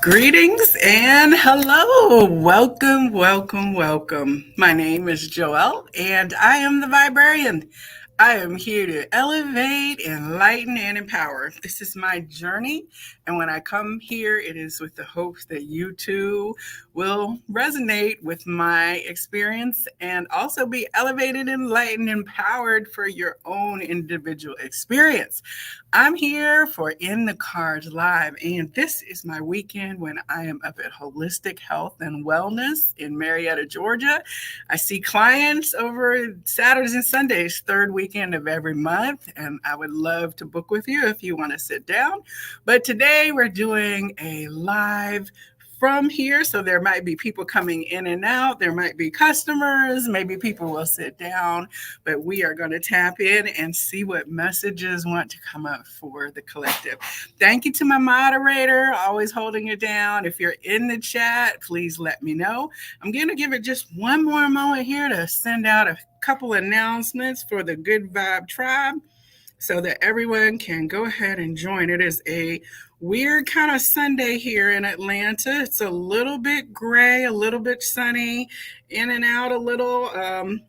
Greetings and hello. Welcome, welcome, welcome. My name is Joelle and I am the Viberarian. I am here to elevate, enlighten, and empower. This is my journey. And when I come here, it is with the hopes that you too will resonate with my experience and also be elevated, enlightened, empowered for your own individual experience. I'm here for In the Cards Live, and this is my weekend when I am up at Holistic Health and Wellness in Marietta, Georgia. I see clients over Saturdays and Sundays, third weekend of every month, and I would love to book with you if you want to sit down. But today we're doing a live from here, so there might be people coming in and out. There might be customers. Maybe people will sit down, but we are going to tap in and see what messages want to come up for the collective. Thank you to my moderator, always holding it down. If you're in the chat, please let me know. I'm going to give it just one more moment here to send out a couple announcements for the Good Vibe Tribe so that everyone can go ahead and join. It is a weird kind of Sunday here in Atlanta. It's a little bit gray, a little bit sunny, in and out a little.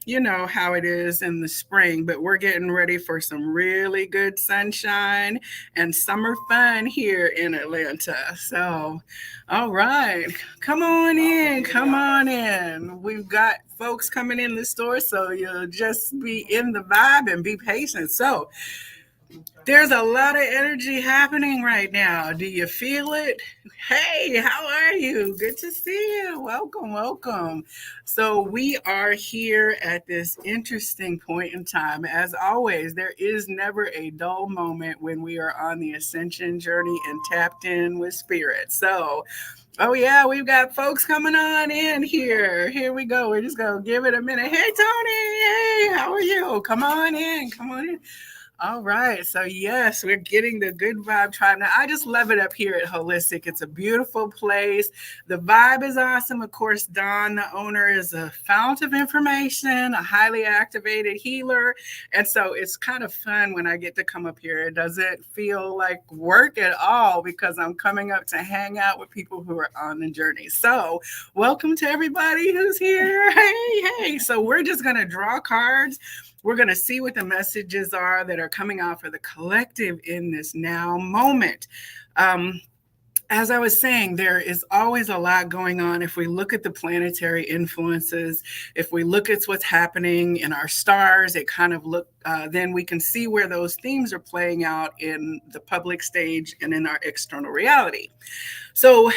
You know how it is in the spring, but we're getting ready for some really good sunshine and summer fun here in Atlanta. So, all right, come on in, come on in. We've got folks coming in the store, so you'll just be in the vibe and be patient. So, there's a lot of energy happening right now. Do you feel it? Hey, how are you? Good to see you. Welcome, welcome. So we are here at this interesting point in time. As always, there is never a dull moment when we are on the ascension journey and tapped in with spirit. So, oh yeah, we've got folks coming on in here. Here we go. We're just going to give it a minute. Hey, Tony. Hey, how are you? Come on in. Come on in. All right. So, yes, we're getting the Good Vibe Tribe. Now, I just love it up here at Holistic. It's a beautiful place. The vibe is awesome. Of course, Don, the owner, is a fount of information, a highly activated healer. And so it's kind of fun when I get to come up here. It doesn't feel like work at all because I'm coming up to hang out with people who are on the journey. So welcome to everybody who's here. Hey. So we're just going to draw cards. We're going to see what the messages are that are coming out for the collective in this now moment. as I was saying, there is always a lot going on. If we look at the planetary influences, if we look at what's happening in our stars, it kind of then we can see where those themes are playing out in the public stage and in our external reality. So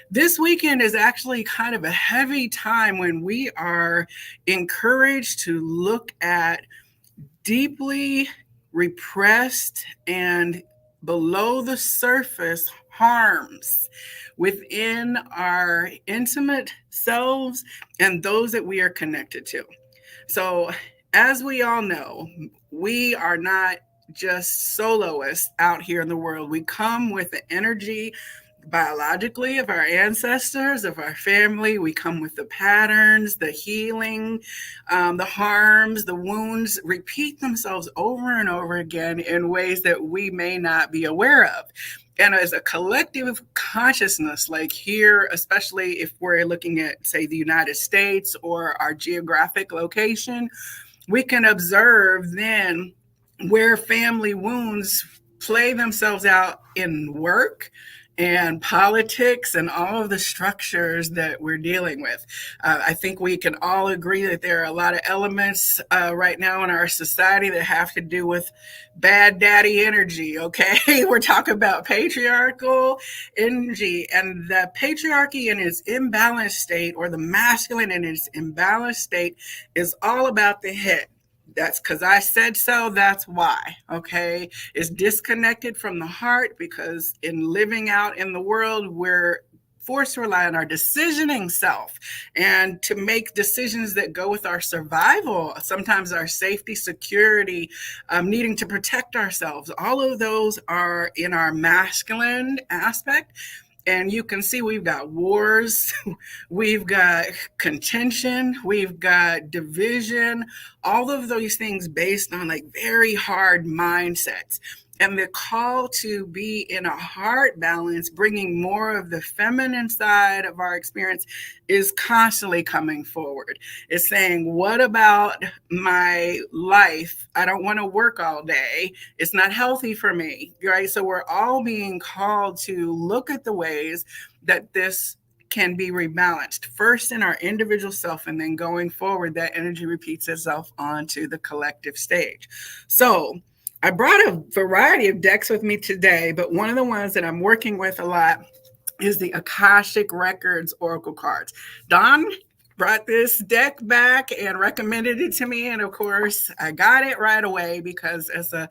this weekend is actually kind of a heavy time when we are encouraged to look at deeply repressed and below the surface harms within our intimate selves and those that we are connected to. So, as we all know, we are not just soloists out here in the world. We come with the energy biologically of our ancestors, of our family. We come with the patterns, the healing, the harms, the wounds repeat themselves over and over again in ways that we may not be aware of. And as a collective consciousness, like here, especially if we're looking at, say, the United States or our geographic location, we can observe then where family wounds play themselves out in work and politics and all of the structures that we're dealing with. I think we can all agree that there are a lot of elements right now in our society that have to do with bad daddy energy, okay? We're talking about patriarchal energy, and the patriarchy in its imbalanced state, or the masculine in its imbalanced state, is all about the head. That's because I said so. That's why. Okay. It's disconnected from the heart because in living out in the world, we're forced to rely on our decisioning self and to make decisions that go with our survival, sometimes our safety, security, needing to protect ourselves. All of those are in our masculine aspect. And you can see we've got wars, we've got contention, we've got division, all of those things based on like very hard mindsets. And the call to be in a heart balance, bringing more of the feminine side of our experience, is constantly coming forward. It's saying, what about my life? I don't want to work all day. It's not healthy for me, right? So we're all being called to look at the ways that this can be rebalanced, first in our individual self, and then going forward, that energy repeats itself onto the collective stage. So I brought a variety of decks with me today, but one of the ones that I'm working with a lot is the Akashic Records Oracle cards. Don brought this deck back and recommended it to me, and of course, I got it right away because as a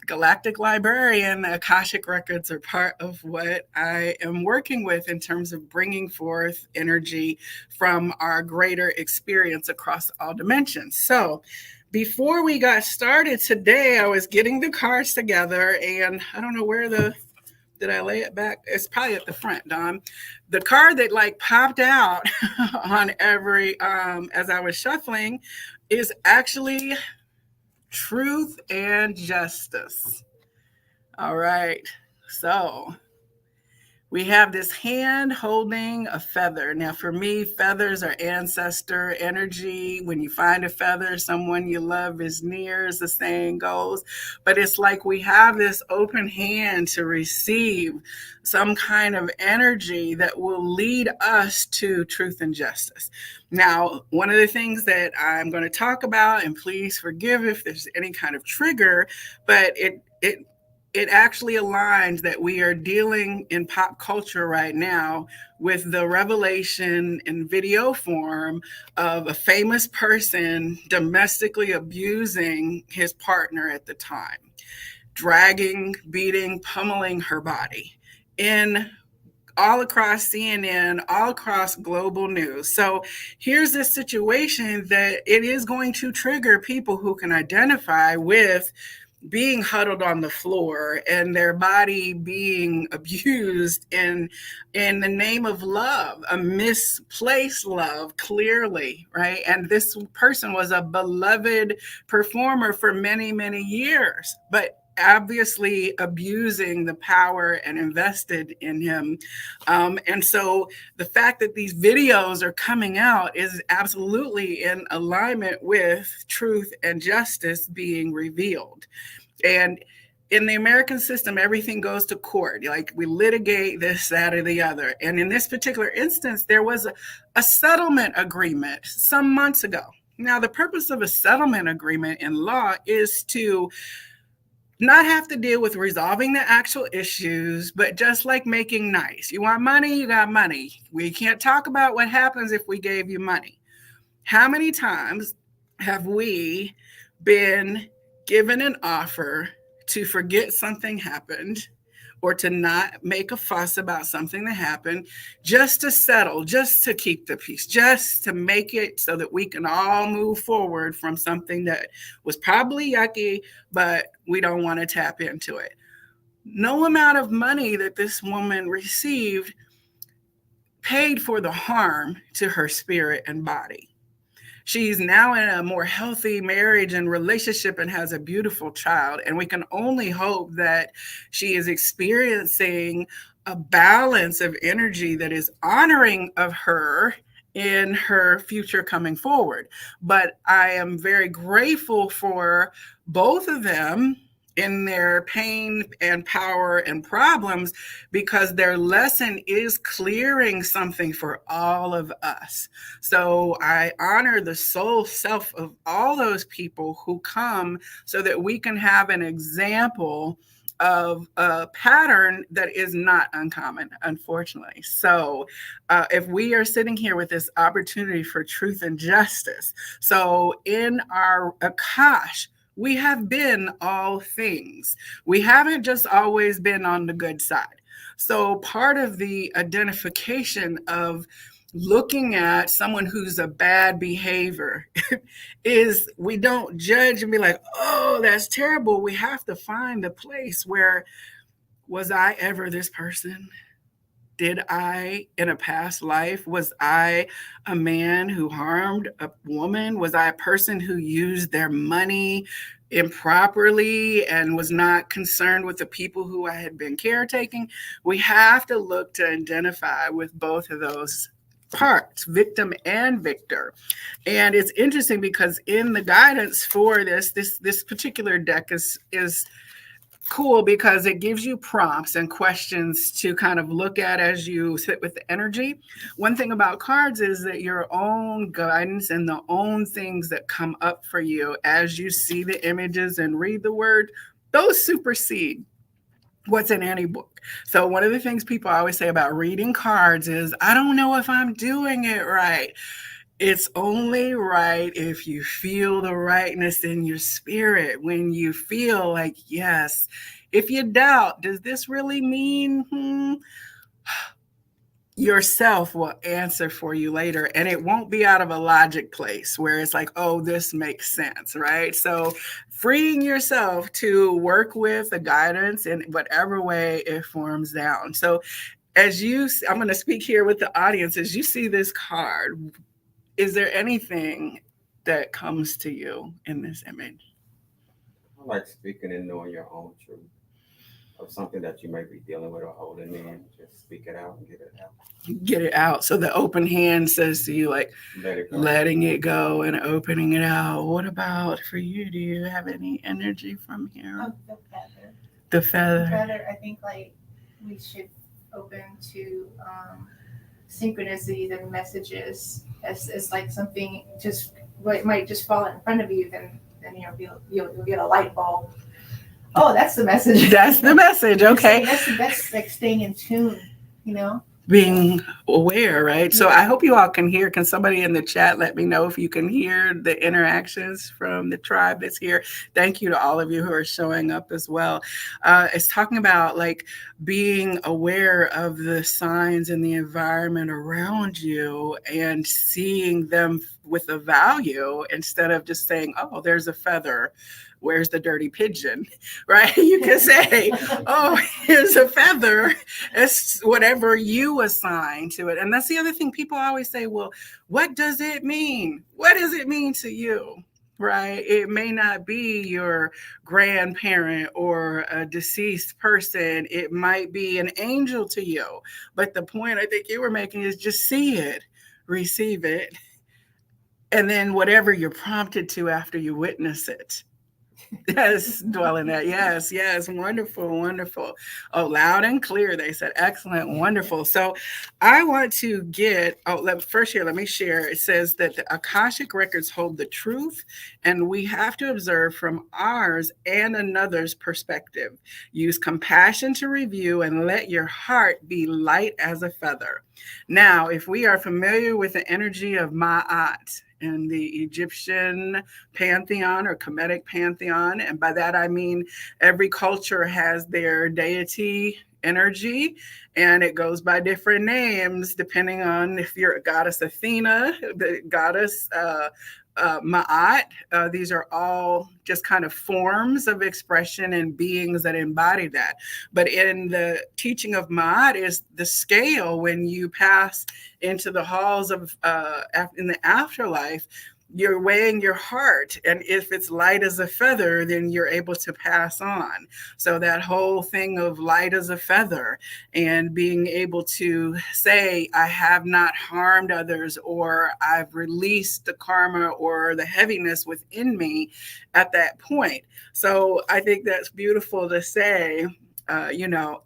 galactic librarian, the Akashic Records are part of what I am working with in terms of bringing forth energy from our greater experience across all dimensions. So before we got started today, I was getting the cards together, and I don't know did I lay it back? It's probably at the front, Don. The card that like popped out on every, as I was shuffling, is actually Truth and Justice. All right, so we have this hand holding a feather. Now, for me, feathers are ancestor energy. When you find a feather, someone you love is near, as the saying goes. But it's like we have this open hand to receive some kind of energy that will lead us to truth and justice. Now, one of the things that I'm going to talk about, and please forgive if there's any kind of trigger, but it actually aligns that we are dealing in pop culture right now with the revelation in video form of a famous person domestically abusing his partner at the time, dragging, beating, pummeling her body in all across CNN, all across global news. So here's this situation that it is going to trigger people who can identify with being huddled on the floor and their body being abused in the name of love, a misplaced love, clearly, right? And this person was a beloved performer for many, many years, but obviously abusing the power and invested in him. And so the fact that these videos are coming out is absolutely in alignment with truth and justice being revealed. And in the American system, everything goes to court. Like we litigate this, that, or the other. And in this particular instance, there was a settlement agreement some months ago. Now, the purpose of a settlement agreement in law is to not have to deal with resolving the actual issues, but just like making nice. You want money, you got money. We can't talk about what happens if we gave you money. How many times have we been given an offer to forget something happened or to not make a fuss about something that happened, just to settle, just to keep the peace, just to make it so that we can all move forward from something that was probably yucky, but we don't want to tap into it? No amount of money that this woman received paid for the harm to her spirit and body. She's now in a more healthy marriage and relationship and has a beautiful child. And we can only hope that she is experiencing a balance of energy that is honoring of her in her future coming forward. But I am very grateful for both of them in their pain and power and problems, because their lesson is clearing something for all of us. So I honor the soul self of all those people who come so that we can have an example of a pattern that is not uncommon, unfortunately. So if we are sitting here with this opportunity for truth and justice, so in our Akash, we have been all things. We haven't just always been on the good side. So part of the identification of looking at someone who's a bad behavior is we don't judge and be like, oh, that's terrible. We have to find the place where, was I ever this person? Did I, in a past life, was I a man who harmed a woman? Was I a person who used their money improperly and was not concerned with the people who I had been caretaking? We have to look to identify with both of those parts, victim and victor. And it's interesting because in the guidance for this particular deck is cool because it gives you prompts and questions to kind of look at as you sit with the energy. One thing about cards is that your own guidance and the own things that come up for you as you see the images and read the word, those supersede what's in any book. So one of the things people always say about reading cards is, I don't know if I'm doing it right. It's only right if you feel the rightness in your spirit, when you feel like, yes. If you doubt, does this really mean? Yourself will answer for you later, and it won't be out of a logic place where it's like, oh, this makes sense, right? So freeing yourself to work with the guidance in whatever way it forms down. So I'm going to speak here with the audience. As you see this card, is there anything that comes to you in this image? I like speaking and knowing your own truth of something that you may be dealing with or holding in. Just speak it out and get it out. Get it out. So the open hand says to you, like, letting it go and opening it out. What about for you? Do you have any energy from here? Oh, the feather. The feather. The feather, I think, like, we should open to synchronicities and messages as like something just what might just fall in front of you, then you'll get a light bulb. Oh, that's the message. That's the message. Okay. That's like staying in tune, being aware, right? So I hope you all can hear. Can somebody in the chat let me know if you can hear the interactions from the tribe that's here? Thank you to all of you who are showing up as well. It's talking about like being aware of the signs in the environment around you and seeing them with a value instead of just saying, oh, there's a feather. Where's the dirty pigeon, right? You can say, oh, here's a feather. It's whatever you assign to it. And that's the other thing. People always say, well, what does it mean? What does it mean to you, right? It may not be your grandparent or a deceased person. It might be an angel to you. But the point I think you were making is just see it, receive it, and then whatever you're prompted to after you witness it, Yes, dwell in that. Yes, yes. Wonderful, wonderful. Oh, loud and clear. They said, excellent, wonderful. So I want to first here, let me share. It says that the Akashic records hold the truth, and we have to observe from ours and another's perspective. Use compassion to review and let your heart be light as a feather. Now, if we are familiar with the energy of Ma'at in the Egyptian pantheon or Kemetic pantheon, and by that I mean every culture has their deity energy, and it goes by different names depending on if you're a goddess Athena, the goddess Ma'at. These are all just kind of forms of expression and beings that embody that. But in the teaching of Ma'at is the scale when you pass into the halls of in the afterlife. You're weighing your heart, and if it's light as a feather, then you're able to pass on. So that whole thing of light as a feather and being able to say, I have not harmed others, or I've released the karma or the heaviness within me at that point. So I think that's beautiful to say, you know,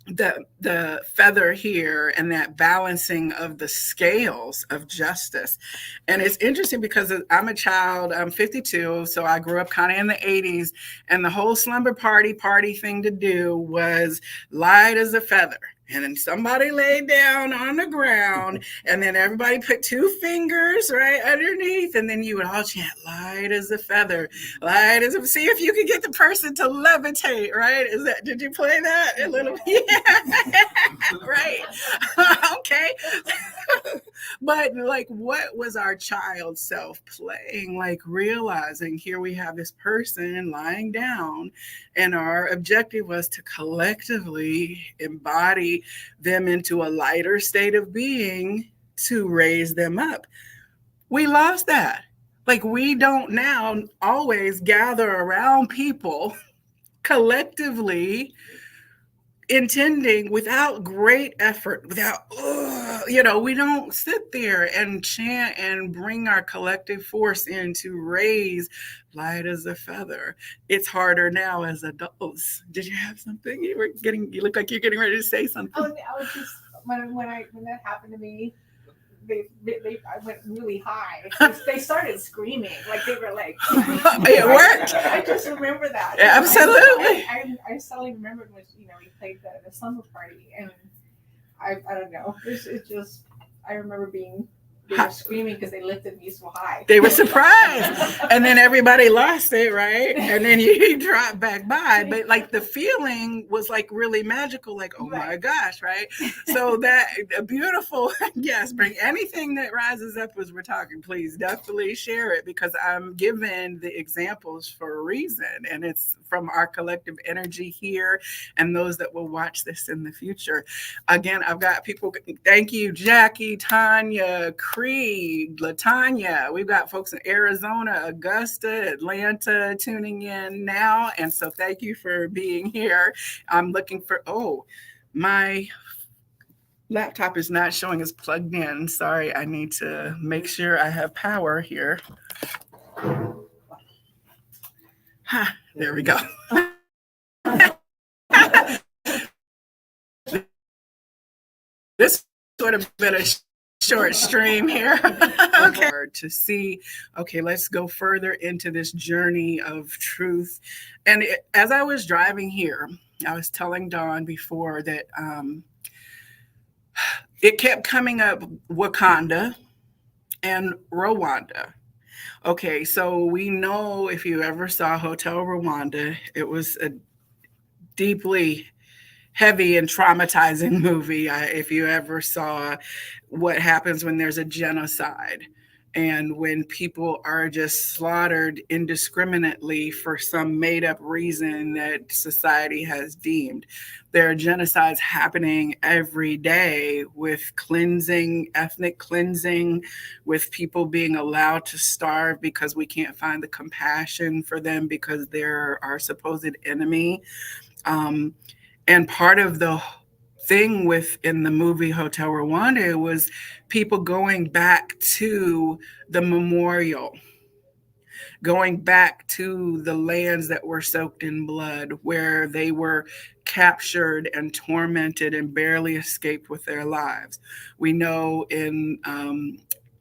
the feather here and that balancing of the scales of justice. And it's interesting because I'm a child, I'm 52, so I grew up kind of in the 80s, and the whole slumber party thing to do was light as a feather. And then somebody laid down on the ground, and then everybody put two fingers right underneath, and then you would all chant, light as a feather, light as a, see if you could get the person to levitate, right? Did you play that a little? Yeah, right. Okay. But like, what was our child self playing? Like realizing here we have this person lying down, and our objective was to collectively embody them into a lighter state of being to raise them up. We lost that. Like, we don't now always gather around people collectively intending without great effort, without, we don't sit there and chant and bring our collective force in to raise light as a feather. It's harder now as adults. Did you have something? You look like you're getting ready to say something. Oh, I was just, when that happened to me, I went really high. They started screaming, like they were like. It worked. I just remember that. Yeah, absolutely. I suddenly remembered when we played the summer party, and I don't know. It's just I remember they were screaming because they lifted me so high. They were surprised. And then everybody lost it, right? And then you dropped back by. But like the feeling was like really magical, like, oh my gosh, right? So that a beautiful, yes, bring anything that rises up as we're talking, please definitely share it, because I'm giving the examples for a reason. And it's from our collective energy here and those that will watch this in the future. Again, I've got people, thank you, Jackie, Tanya, Creed, Latanya. We've got folks in Arizona, Augusta, Atlanta tuning in now. And so thank you for being here. I'm looking for, my laptop is not showing as plugged in. Sorry, I need to make sure I have power here. There we go. This would have been a short stream here. Okay. To see, okay, let's go further into this journey of truth. And as I was driving here, I was telling Dawn before that it kept coming up Wakanda and Rwanda. Okay, so we know if you ever saw Hotel Rwanda, it was a deeply heavy and traumatizing movie. If you ever saw what happens when there's a genocide and when people are just slaughtered indiscriminately for some made up reason that society has deemed. There are genocides happening every day with cleansing, ethnic cleansing, with people being allowed to starve because we can't find the compassion for them because they're our supposed enemy. And part of the thing within the movie Hotel Rwanda was people going back to the memorial going back to the lands that were soaked in blood, where they were captured and tormented and barely escaped with their lives. We know in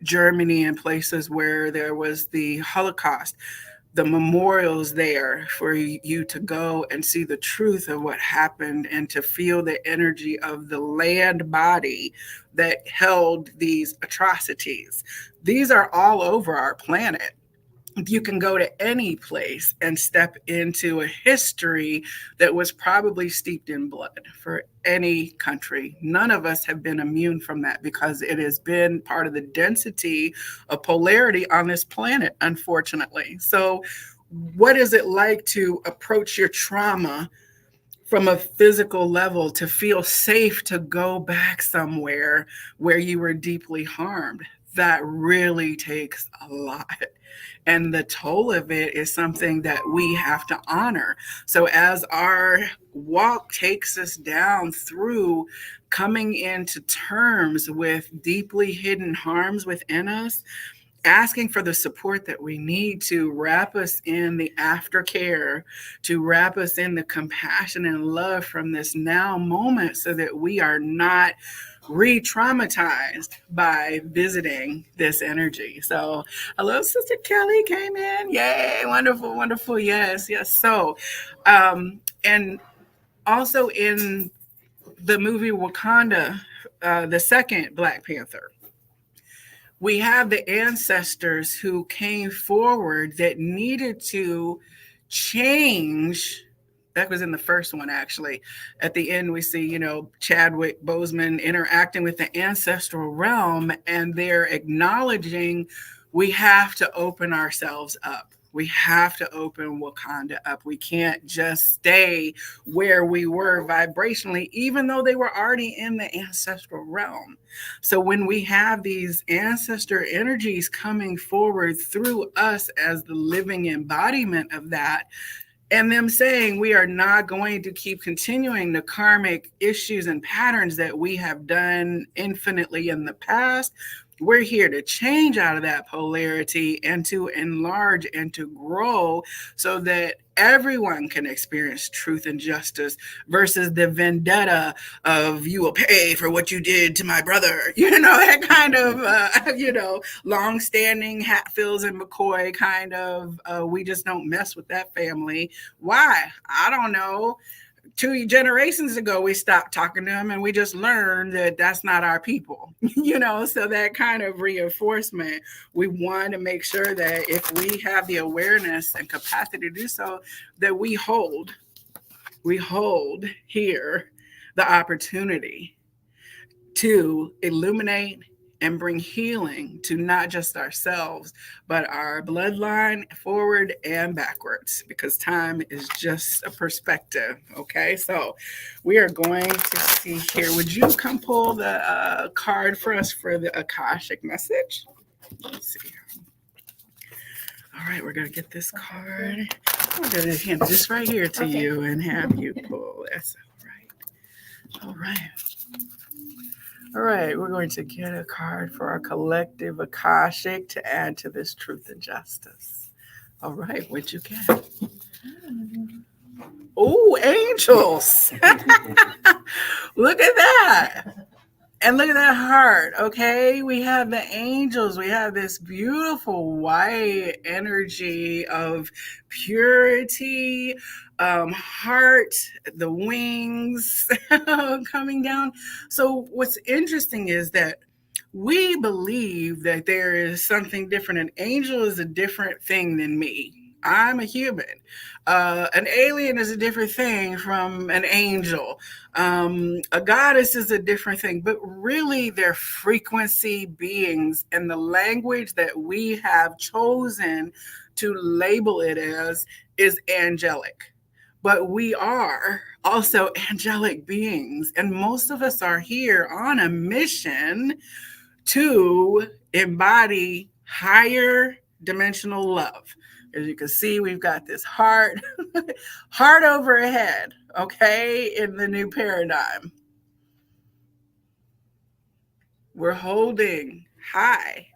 Germany and places where there was the Holocaust, the memorials there for you to go and see the truth of what happened and to feel the energy of the land body that held these atrocities. These are all over our planet. You can go to any place and step into a history that was probably steeped in blood for any country. None of us have been immune from that because it has been part of the density of polarity on this planet, unfortunately. So, what is it like to approach your trauma from a physical level, to feel safe to go back somewhere where you were deeply harmed? That really takes a lot. And the toll of it is something that we have to honor. So, as our walk takes us down through coming into terms with deeply hidden harms within us, asking for the support that we need to wrap us in the aftercare, to wrap us in the compassion and love from this now moment so that we are not re-traumatized by visiting this energy. So, hello, Sister Kelly came in. Yay, wonderful, wonderful. Yes, yes. So, and also in the movie Wakanda, the second Black Panther, we have the ancestors who came forward that needed to change. That was in the first one, actually. At the end, we see, Chadwick Boseman interacting with the ancestral realm, and they're acknowledging we have to open ourselves up. We have to open Wakanda up. We can't just stay where we were vibrationally, even though they were already in the ancestral realm. So when we have these ancestor energies coming forward through us as the living embodiment of that, and them saying we are not going to keep continuing the karmic issues and patterns that we have done infinitely in the past. We're here to change out of that polarity and to enlarge and to grow so that everyone can experience truth and justice versus the vendetta of you will pay for what you did to my brother. That kind of, long-standing Hatfields and McCoy kind of, we just don't mess with that family. Why? I don't know. 2 generations ago, we stopped talking to them and we just learned that that's not our people, so that kind of reinforcement, we want to make sure that if we have the awareness and capacity to do so, that we hold here the opportunity to illuminate and bring healing to not just ourselves, but our bloodline forward and backwards, because time is just a perspective. Okay, so we are going to see here. Would you come pull the card for us for the Akashic message? Let's see. All right, we're going to get this card. I'm going to hand this right here to you and have you pull. That's all right. All right. All right, we're going to get a card for our collective Akashic to add to this truth and justice. All right, what'd you get? Oh, angels. Look at that. And look at that heart, okay? We have the angels. We have this beautiful white energy of purity, heart, the wings coming down. So what's interesting is that we believe that there is something different. An angel is a different thing than me. I'm a human. An alien is a different thing from an angel. A goddess is a different thing, but really they're frequency beings, and the language that we have chosen to label it as is angelic. But we are also angelic beings, and most of us are here on a mission to embody higher dimensional love. As you can see, we've got this heart over head, okay, in the new paradigm. We're holding high.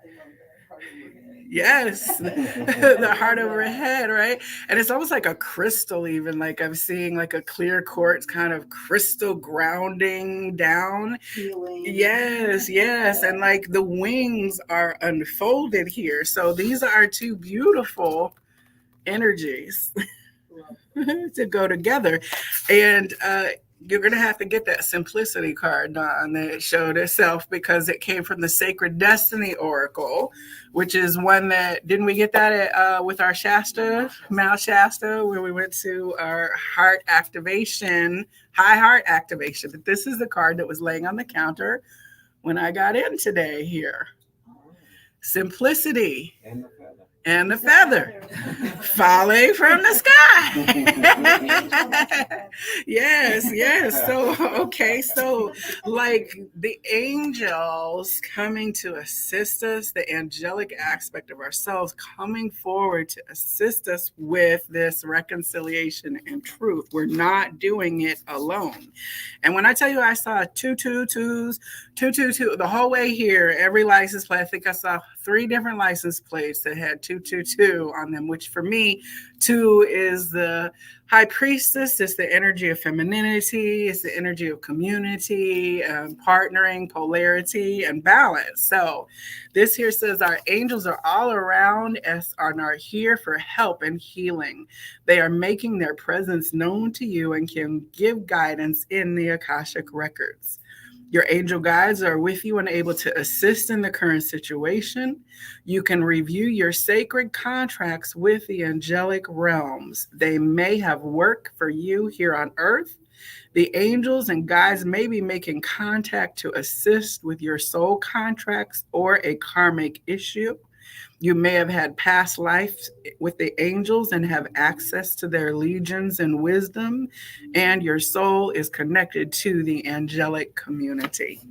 Yes. The heart overhead, right? And it's almost like a crystal, even like I'm seeing like a clear quartz kind of crystal grounding down. Healing. Yes, yes. And like the wings are unfolded here. So these are two beautiful energies to go together. And you're going to have to get that simplicity card, Don, that showed itself because it came from the Sacred Destiny Oracle, which is one that, didn't we get that at, with our Shasta, Mount Shasta, where we went to our heart activation, high heart activation. But this is the card that was laying on the counter when I got in today here. Simplicity. And the feather falling from the sky. Yes, yes. So, okay. So, like the angels coming to assist us, the angelic aspect of ourselves coming forward to assist us with this reconciliation and truth. We're not doing it alone. And when I tell you I saw 222s, 222, the whole way here, every license plate, I think I saw 3 different license plates that had 222 on them, which for me, 2 is the high priestess. It's the energy of femininity. It's the energy of community, partnering, polarity, and balance. So this here says our angels are all around us and are here for help and healing. They are making their presence known to you and can give guidance in the Akashic records. Your angel guides are with you and able to assist in the current situation. You can review your sacred contracts with the angelic realms. They may have work for you here on earth. The angels and guides may be making contact to assist with your soul contracts or a karmic issue. You may have had past lives with the angels and have access to their legions and wisdom, and your soul is connected to the angelic community.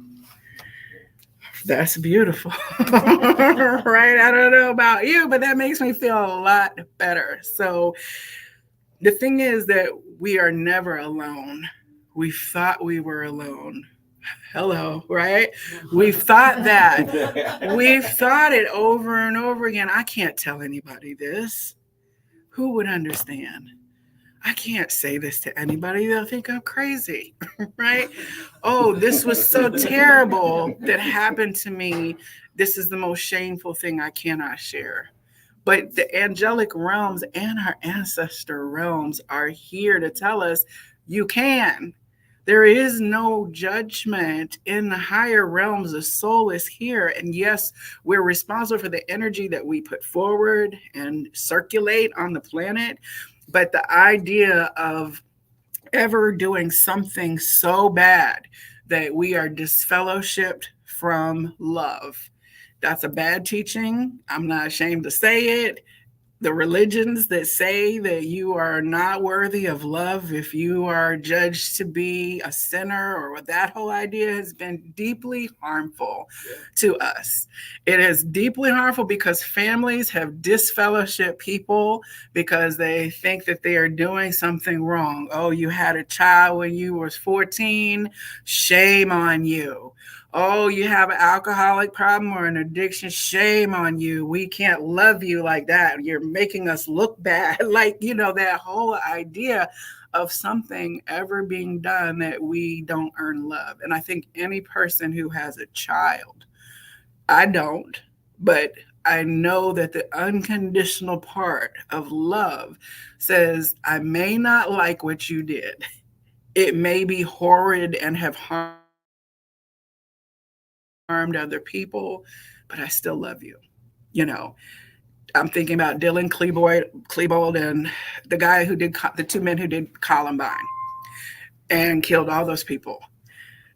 That's beautiful, right? I don't know about you, but that makes me feel a lot better. So the thing is that we are never alone. We thought we were alone. Hello, right? We've thought that. We've thought it over and over again. I can't tell anybody this. Who would understand? I can't say this to anybody. They'll think I'm crazy, right? Oh, this was so terrible that happened to me. This is the most shameful thing I cannot share. But the angelic realms and our ancestor realms are here to tell us you can. There is no judgment in the higher realms. The soul is here. And yes, we're responsible for the energy that we put forward and circulate on the planet. But the idea of ever doing something so bad that we are disfellowshipped from love, that's a bad teaching. I'm not ashamed to say it. The religions that say that you are not worthy of love if you are judged to be a sinner, or that whole idea has been deeply harmful to us. It is deeply harmful because families have disfellowshipped people because they think that they are doing something wrong. Oh, you had a child when you were 14, shame on you. Oh, you have an alcoholic problem or an addiction, shame on you. We can't love you like that. You're making us look bad. Like, you know, that whole idea of something ever being done that we don't earn love. And I think any person who has a child, I don't, but I know that the unconditional part of love says, I may not like what you did. It may be horrid and have harmed other people, but I still love you. You know, I'm thinking about Dylan Klebold and the guy who did the 2 men who did Columbine and killed all those people.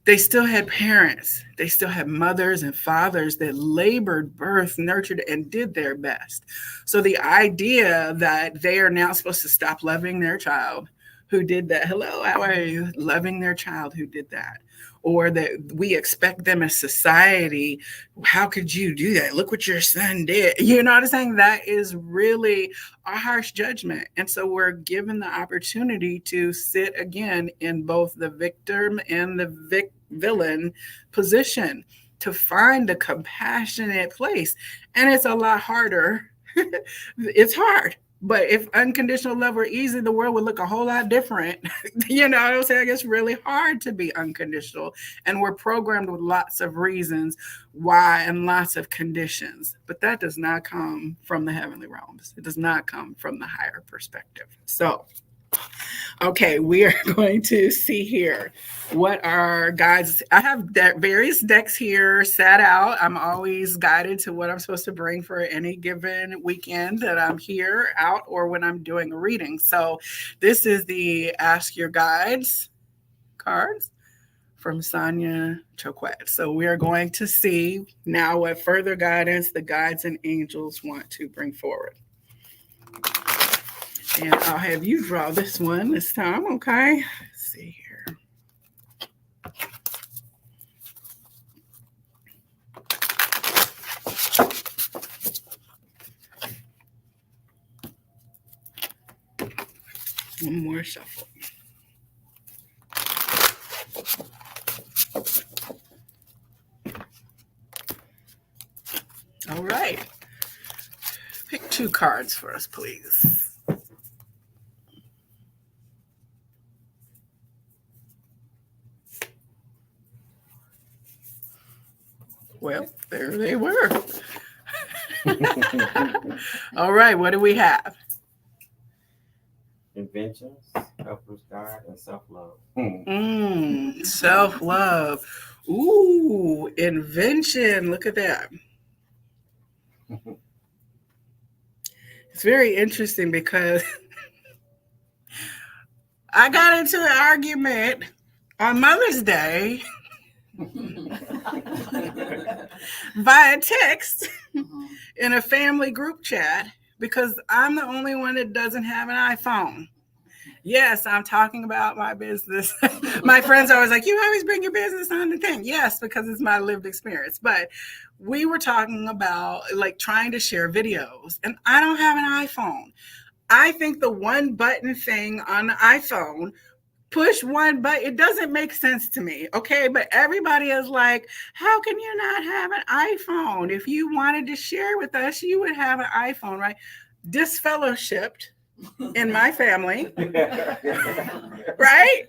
They still had parents. They still had mothers and fathers that labored, birthed, nurtured, and did their best. So the idea that they are now supposed to stop loving their child who did that, hello, how are you? Loving their child who did that. Or that we expect them as society, how could you do that? Look what your son did. You know what I'm saying? That is really a harsh judgment. And so we're given the opportunity to sit again in both the victim and the villain position, to find the compassionate place. And it's a lot harder. It's hard. But if unconditional love were easy, the world would look a whole lot different. You know what I'm saying? It's really hard to be unconditional. And we're programmed with lots of reasons why and lots of conditions. But that does not come from the heavenly realms. It does not come from the higher perspective. So, okay, we are going to see here what our guides. I have various decks here set out. I'm always guided to what I'm supposed to bring for any given weekend that I'm here out or when I'm doing a reading. So this is the Ask Your Guides cards from Sonia Choquette. So we are going to see now what further guidance the guides and angels want to bring forward. And I'll have you draw this one this time, okay? Let's see here. One more shuffle. All right. Pick 2 cards for us, please. Well, there they were. All right, what do we have? Inventions, helpless guide, and self-love. Self-love. Ooh, invention. Look at that. It's very interesting because I got into an argument on Mother's Day via text in a family group chat because I'm the only one that doesn't have an iPhone. Yes, I'm talking about my business. My friends are always like, you always bring your business on the thing. Yes, because it's my lived experience. But we were talking about like trying to share videos, and I don't have an iPhone. I think the one button thing on the iPhone, push one button, it doesn't make sense to me. Okay, but everybody is like, how can you not have an iPhone? If you wanted to share with us, you would have an iPhone, right? Disfellowshipped in my family, right?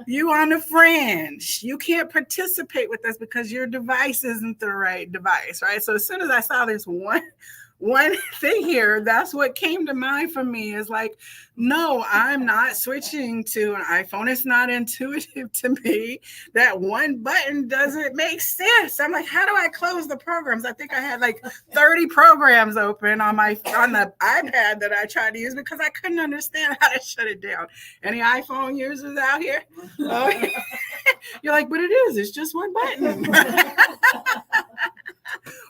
You on the fringe. You can't participate with us because your device isn't the right device, right? So as soon as I saw this one thing here, that's what came to mind for me is like, no, I'm not switching to an iPhone. It's not intuitive to me. That one button doesn't make sense. I'm like, how do I close the programs? I think I had like 30 programs open on the iPad that I tried to use because I couldn't understand how to shut it down. Any iPhone users out here? Oh, you're like, but it's just one button.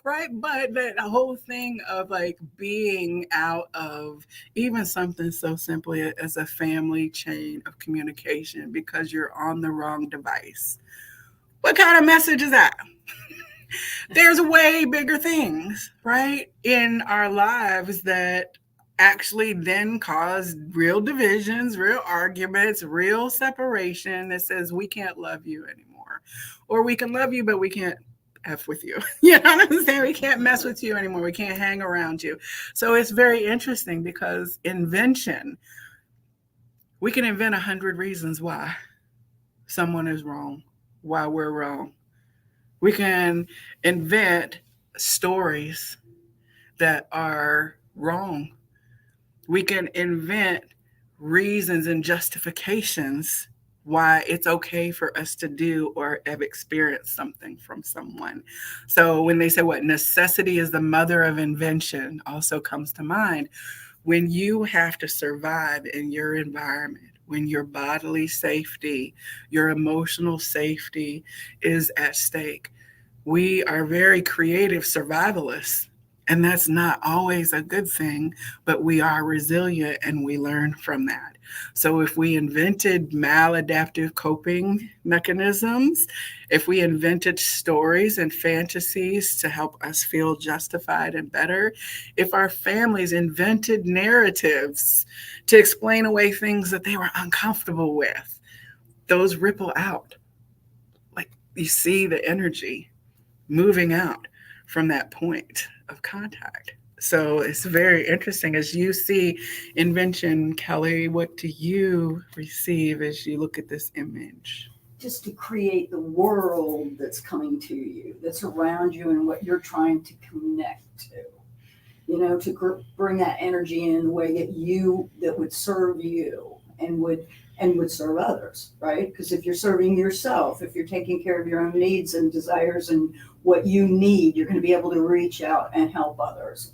Right? But that whole thing of like being out of even something so simply as a family chain of communication because you're on the wrong device. What kind of message is that? There's way bigger things, right, in our lives that actually then cause real divisions, real arguments, real separation that says we can't love you anymore. Or we can love you, but we can't F with you. You know what I'm saying? We can't mess with you anymore. We can't hang around you. So it's very interesting because invention, we can invent 100 reasons why someone is wrong, why we're wrong. We can invent stories that are wrong. We can invent reasons and justifications why it's okay for us to do or have experienced something from someone. So when they say what necessity is the mother of invention also comes to mind. When you have to survive in your environment, when your bodily safety, your emotional safety is at stake, we are very creative survivalists. And that's not always a good thing, but we are resilient and we learn from that. So if we invented maladaptive coping mechanisms, if we invented stories and fantasies to help us feel justified and better, if our families invented narratives to explain away things that they were uncomfortable with, those ripple out. Like you see the energy. moving out from that point of contact. So it's very interesting as you see invention, Kelly. What do you receive as you look at this image? Just to create the world that's coming to you, that's around you, and what you're trying to connect to. To bring that energy in the way that would serve you and would serve others, right? Because if you're serving yourself, if you're taking care of your own needs and desires and what you need, you're going to be able to reach out and help others.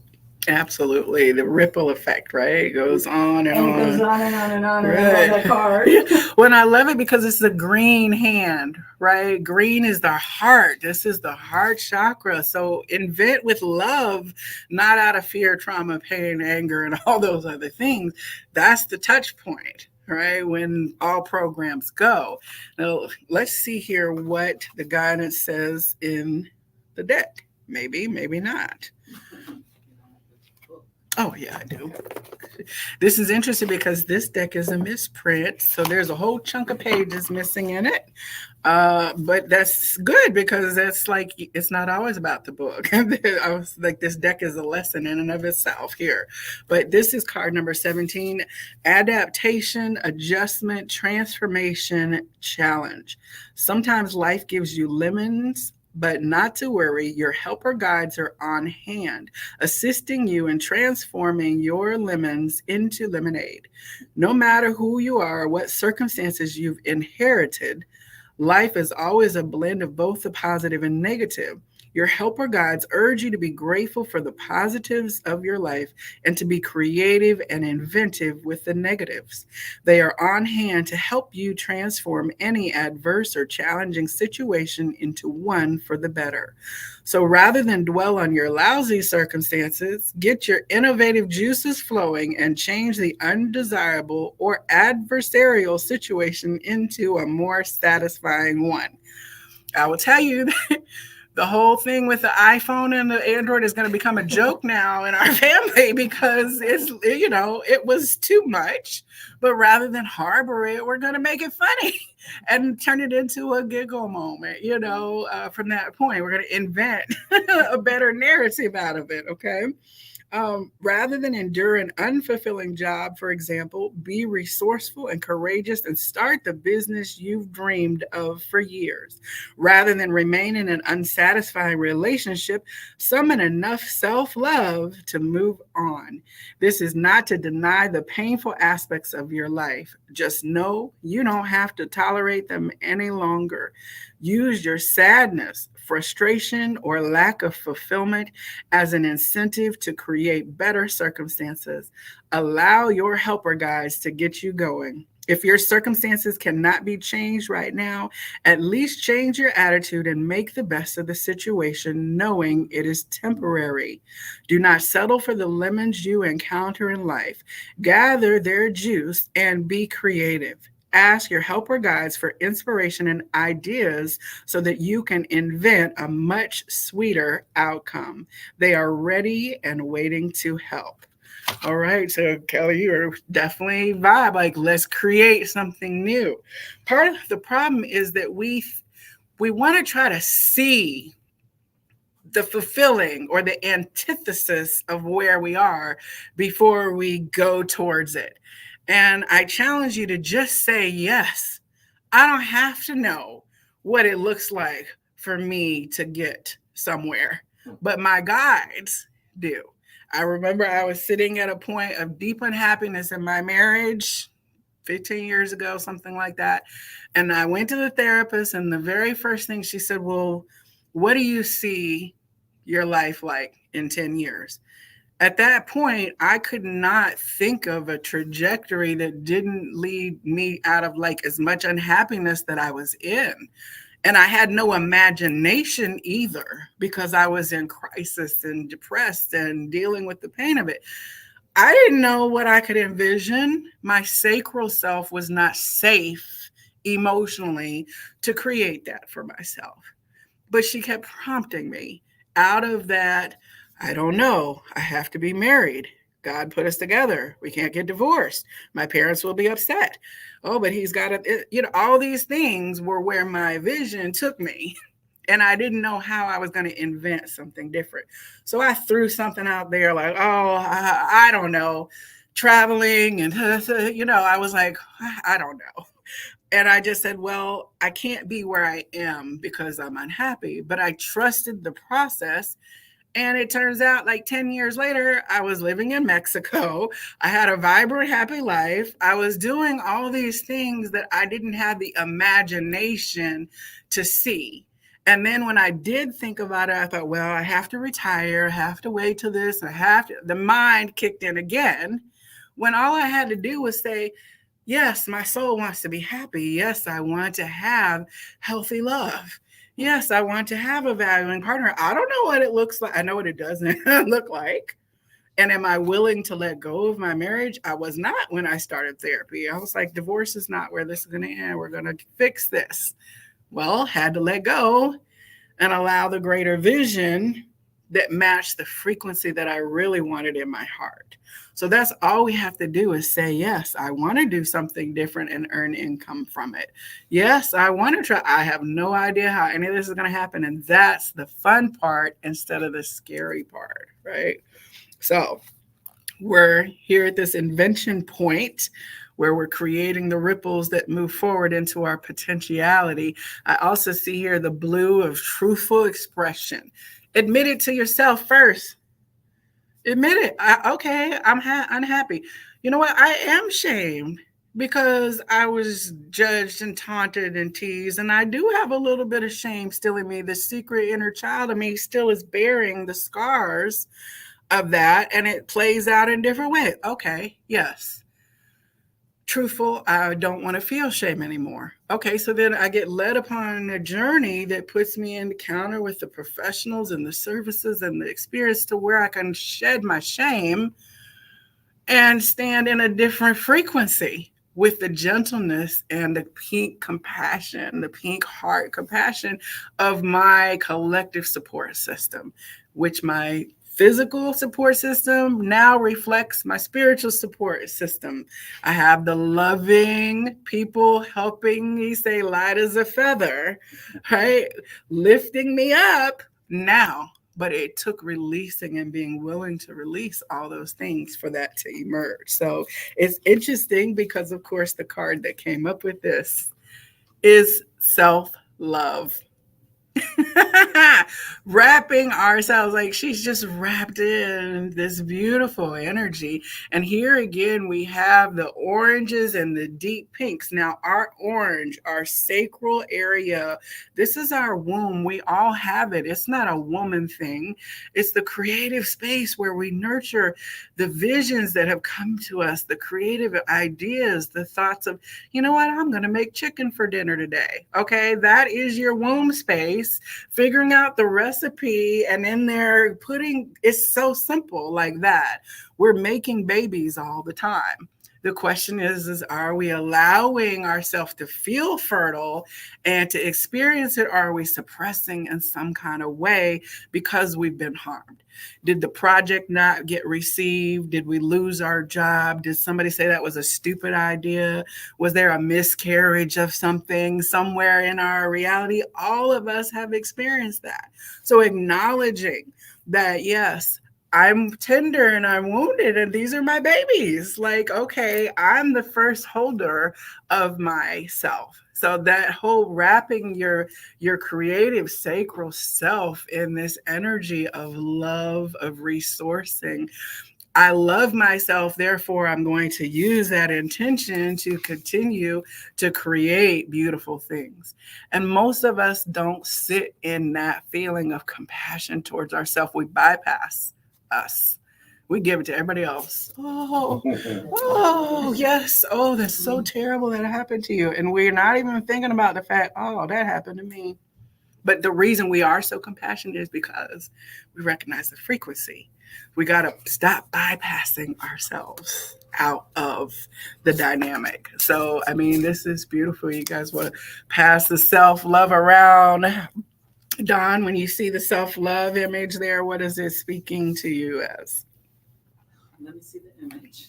Absolutely. The ripple effect, right? It goes on and on. And it goes on and on and on Right. and on that card. Well, and I love it because it's the green hand, right? Green is the heart. This is the heart chakra. So invent with love, not out of fear, trauma, pain, anger, and all those other things. That's the touch point, right? When all programs go. Now, let's see here what the guidance says in the deck. Maybe, maybe not. Oh, yeah, I do. This is interesting because this deck is a misprint. So there's a whole chunk of pages missing in it. But that's good because that's like, it's not always about the book. I was like, this deck is a lesson in and of itself here. But this is card number 17, Adaptation, Adjustment, Transformation, Challenge. Sometimes life gives you lemons, but not to worry, your helper guides are on hand, assisting you in transforming your lemons into lemonade. No matter who you are, what circumstances you've inherited, life is always a blend of both the positive and negative. Your helper guides urge you to be grateful for the positives of your life and to be creative and inventive with the negatives. They are on hand to help you transform any adverse or challenging situation into one for the better. So rather than dwell on your lousy circumstances, get your innovative juices flowing and change the undesirable or adversarial situation into a more satisfying one. I will tell you that the whole thing with the iPhone and the Android is going to become a joke now in our family because it was too much. But rather than harbor it, we're going to make it funny and turn it into a giggle moment. From that point, we're going to invent a better narrative out of it. Okay. Rather than endure an unfulfilling job, for example, be resourceful and courageous and start the business you've dreamed of for years. Rather than remain in an unsatisfying relationship, summon enough self-love to move on. This is not to deny the painful aspects of your life. Just know you don't have to tolerate them any longer. Use your sadness, frustration, or lack of fulfillment as an incentive to create better circumstances. Allow your helper guides to get you going. If your circumstances cannot be changed right now, at least change your attitude and make the best of the situation, knowing it is temporary. Do not settle for the lemons you encounter in life. Gather their juice and be creative. Ask your helper guides for inspiration and ideas so that you can invent a much sweeter outcome. They are ready and waiting to help. All right, so Kelly, you're definitely vibe. Like, let's create something new. Part of the problem is that we want to try to see the fulfilling or the antithesis of where we are before we go towards it. And I challenge you to just say yes. I don't have to know what it looks like for me to get somewhere, but my guides do. I remember I was sitting at a point of deep unhappiness in my marriage 15 years ago, something like that. And I went to the therapist, and the very first thing she said, well, what do you see your life like in 10 years? At that point, I could not think of a trajectory that didn't lead me out of like as much unhappiness that I was in. And I had no imagination either because I was in crisis and depressed and dealing with the pain of it. I didn't know what I could envision. My sacral self was not safe emotionally to create that for myself. But she kept prompting me out of that. I don't know. I have to be married. God put us together. We can't get divorced. My parents will be upset. Oh, but he's got all these things were where my vision took me. And I didn't know how I was going to invent something different. So I threw something out there like, oh, I don't know, traveling. And, I was like, I don't know. And I just said, well, I can't be where I am because I'm unhappy. But I trusted the process. And it turns out like 10 years later, I was living in Mexico. I had a vibrant, happy life. I was doing all these things that I didn't have the imagination to see. And then when I did think about it, I thought, well, I have to retire. I have to wait till this. The mind kicked in again when all I had to do was say, yes, my soul wants to be happy. Yes, I want to have healthy love. Yes, I want to have a valuing partner. I don't know what it looks like. I know what it doesn't look like. And am I willing to let go of my marriage? I was not when I started therapy. I was like, divorce is not where this is going to end. We're going to fix this. Well, had to let go and allow the greater vision that matched the frequency that I really wanted in my heart. So that's all we have to do is say, yes, I want to do something different and earn income from it. Yes, I want to try. I have no idea how any of this is going to happen. And that's the fun part instead of the scary part, right? So we're here at this invention point where we're creating the ripples that move forward into our potentiality. I also see here the blue of truthful expression. Admit it to yourself first. Admit it. Okay, I'm unhappy. You know what? I am shamed because I was judged and taunted and teased. And I do have a little bit of shame still in me. The secret inner child of me still is bearing the scars of that. And it plays out in different ways. Okay, yes. Truthful, I don't want to feel shame anymore. Okay, so then I get led upon a journey that puts me in encounter with the professionals and the services and the experience to where I can shed my shame and stand in a different frequency with the gentleness and the pink compassion, the pink heart compassion of my collective support system, which my physical support system now reflects my spiritual support system. I have the loving people helping me stay light as a feather, right? Lifting me up now. But it took releasing and being willing to release all those things for that to emerge. So it's interesting because, of course, the card that came up with this is self-love. Wrapping ourselves, like she's just wrapped in this beautiful energy. And here again, we have the oranges and the deep pinks. Now, our orange, our sacral area, this is our womb. We all have it. It's not a woman thing. It's the creative space where we nurture the visions that have come to us, the creative ideas, the thoughts of, you know what, I'm going to make chicken for dinner today. Okay, that is your womb space. Figuring out the recipe and in there putting, it's so simple like that. We're making babies all the time. The question is are we allowing ourselves to feel fertile and to experience it? Or are we suppressing in some kind of way because we've been harmed? Did the project not get received? Did we lose our job? Did somebody say that was a stupid idea? Was there a miscarriage of something somewhere in our reality? All of us have experienced that. So acknowledging that, yes, I'm tender and I'm wounded and these are my babies. Like, okay, I'm the first holder of myself. So that whole wrapping your creative sacral self in this energy of love, of resourcing. I love myself, therefore I'm going to use that intention to continue to create beautiful things. And most of us don't sit in that feeling of compassion towards ourselves. We bypass us. We give it to everybody else. Oh, yes. Oh, that's so terrible that happened to you. And we're not even thinking about the fact, oh, that happened to me. But the reason we are so compassionate is because we recognize the frequency. We got to stop bypassing ourselves out of the dynamic. So, I mean, this is beautiful. You guys want to pass the self-love around. Dawn, when you see the self-love image there, what is it speaking to you as? Let me see the image.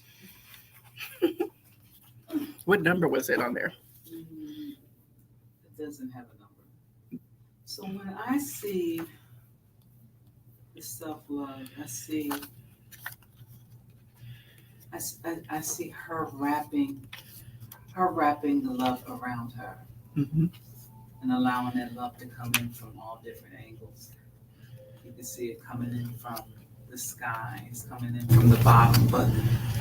What number was it on there? It doesn't have a number. So when I see the self-love, I see her wrapping the love around her Mm-hmm. and allowing that love to come in from all different angles. You can see it coming in from the sky, it's coming in from the bottom, but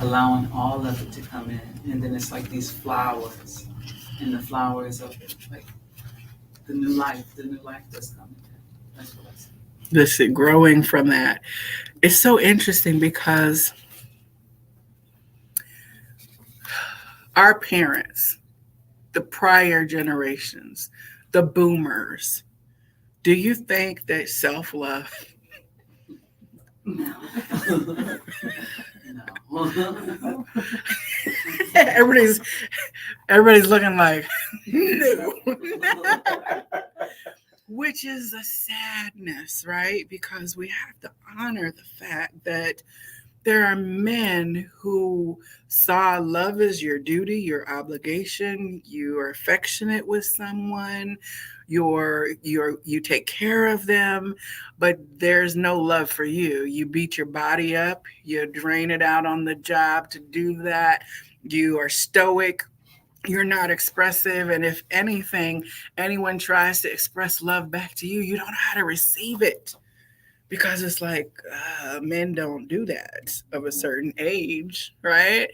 allowing all of it to come in. And then it's like these flowers, and the flowers of like the new life that's coming in. That's what I see. This is growing from that. It's so interesting because our parents, the prior generations, the boomers, do you think that self-love No. everybody's looking like no. Which is a sadness, right? Because we have to honor the fact that there are men who saw love as your duty, your obligation, you are affectionate with someone, you take care of them, but there's no love for you. You beat your body up, you drain it out on the job to do that. You are stoic, you're not expressive, and if anything, anyone tries to express love back to you, you don't know how to receive it. Because it's like men don't do that of a certain age, right?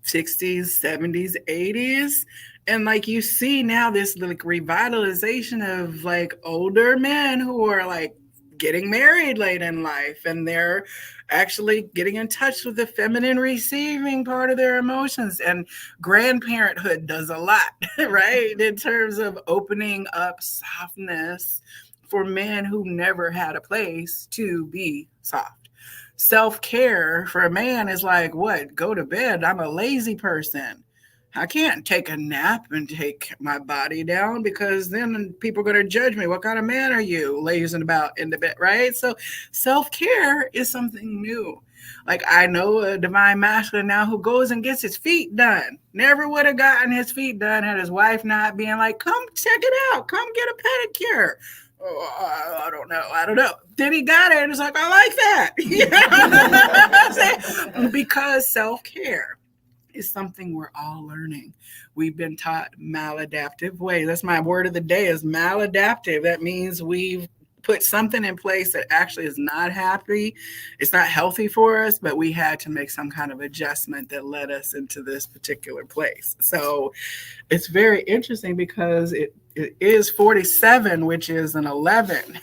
60s, 70s, 80s. And like you see now this like revitalization of like older men who are like getting married late in life, and they're actually getting in touch with the feminine receiving part of their emotions. And grandparenthood does a lot, right? In terms of opening up softness for men who never had a place to be soft. Self-care for a man is like, what? Go to bed. I'm a lazy person. I can't take a nap and take my body down because then people are going to judge me. What kind of man are you lazing about in the bed, right? So self-care is something new. Like I know a divine masculine now who goes and gets his feet done. Never would have gotten his feet done had his wife not being like, come check it out. Come get a pedicure. Oh, I don't know. Then he got it and it's like, I like that. You know what I'm saying? Because self-care is something we're all learning. We've been taught maladaptive ways. That's my word of the day is maladaptive. That means we've put something in place that actually is not happy. It's not healthy for us, but we had to make some kind of adjustment that led us into this particular place. So it's very interesting because it is 47, which is an 11.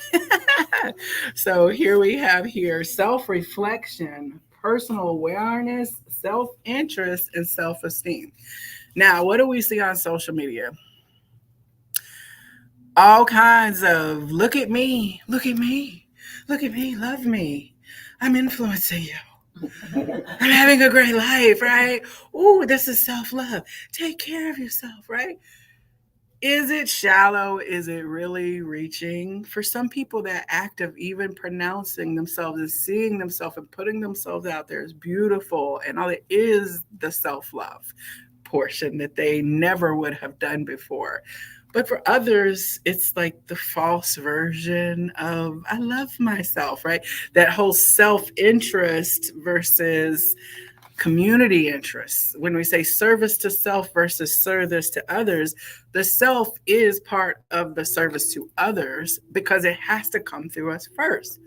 So here we have here self-reflection, personal awareness, self-interest, and self-esteem. Now, what do we see on social media? All kinds of look at me, love me. I'm influencing you. I'm having a great life, right? Ooh, this is self-love. Take care of yourself, right? Is it shallow? Is it really reaching? For some people, that act of even pronouncing themselves and seeing themselves and putting themselves out there is beautiful. And all it is the self-love portion that they never would have done before. But for others, it's like the false version of I love myself, right? That whole self-interest versus community interests. When we say service to self versus service to others, the self is part of the service to others because it has to come through us first.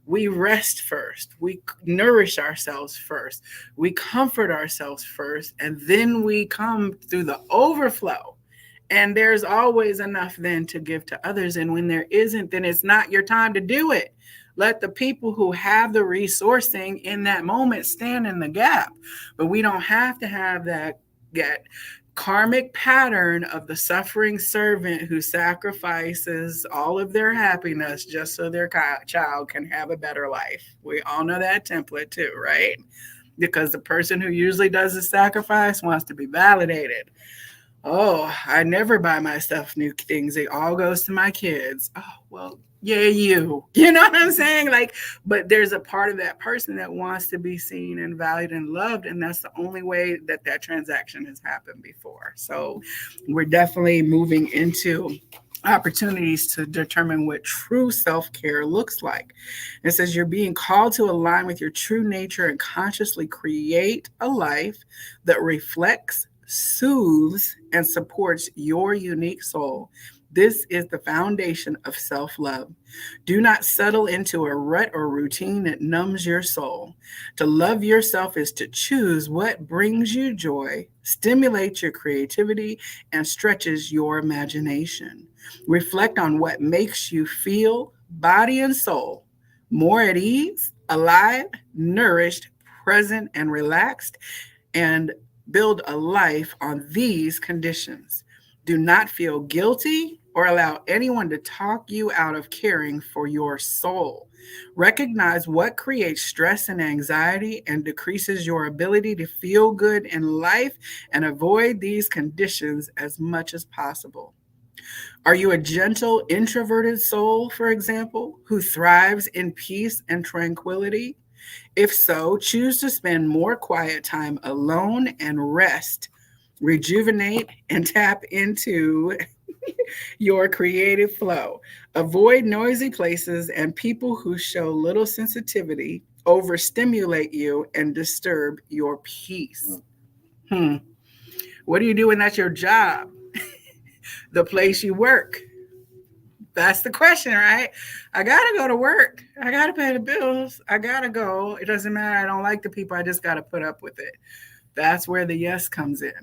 We rest first. We nourish ourselves first. We comfort ourselves first. And then we come through the overflow. And there's always enough then to give to others. And when there isn't, then it's not your time to do it. Let the people who have the resourcing in that moment stand in the gap. But we don't have to have that karmic pattern of the suffering servant who sacrifices all of their happiness just so their child can have a better life. We all know that template too, right? Because the person who usually does the sacrifice wants to be validated. Oh, I never buy myself new things. It all goes to my kids. Oh, well, yeah, you know what I'm saying? Like, but there's a part of that person that wants to be seen and valued and loved. And that's the only way that transaction has happened before. So we're definitely moving into opportunities to determine what true self-care looks like. It says you're being called to align with your true nature and consciously create a life that reflects, soothes, and supports your unique soul. This is the foundation of self-love. Do not settle into a rut or routine that numbs your soul. To love yourself is to choose what brings you joy, stimulates your creativity, and stretches your imagination. Reflect on what makes you feel, body and soul, more at ease, alive, nourished, present, and relaxed, and build a life on these conditions. Do not feel guilty or allow anyone to talk you out of caring for your soul. Recognize what creates stress and anxiety and decreases your ability to feel good in life, and avoid these conditions as much as possible. Are you a gentle, introverted soul, for example, who thrives in peace and tranquility? If so, choose to spend more quiet time alone and rest, rejuvenate, and tap into your creative flow. Avoid noisy places and people who show little sensitivity, overstimulate you, and disturb your peace. What do you do when that's your job? The place you work? That's the question, right? I got to go to work. I got to pay the bills. I got to go. It doesn't matter. I don't like the people. I just got to put up with it. That's where the yes comes in,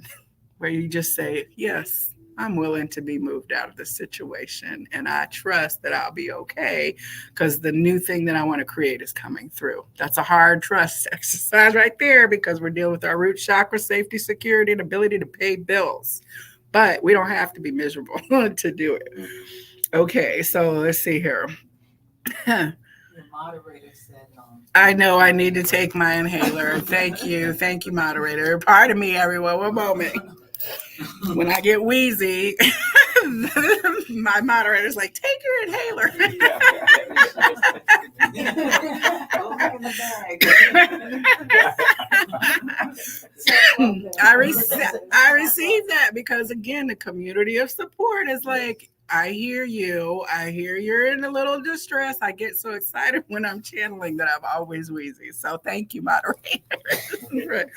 where you just say, yes, I'm willing to be moved out of the situation. And I trust that I'll be okay because the new thing that I want to create is coming through. That's a hard trust exercise right there, because we're dealing with our root chakra, safety, security, and ability to pay bills. But we don't have to be miserable to do it. Okay, so let's see here. The moderator said, I know I need to take my inhaler. Thank you, moderator. Pardon me, everyone. One moment. When I get wheezy, my moderator's like, take your inhaler. go back in the bag. I received that because, again, the community of support is like, I hear you. I hear you're in a little distress. I get so excited when I'm channeling that I'm always wheezy. So thank you, moderator.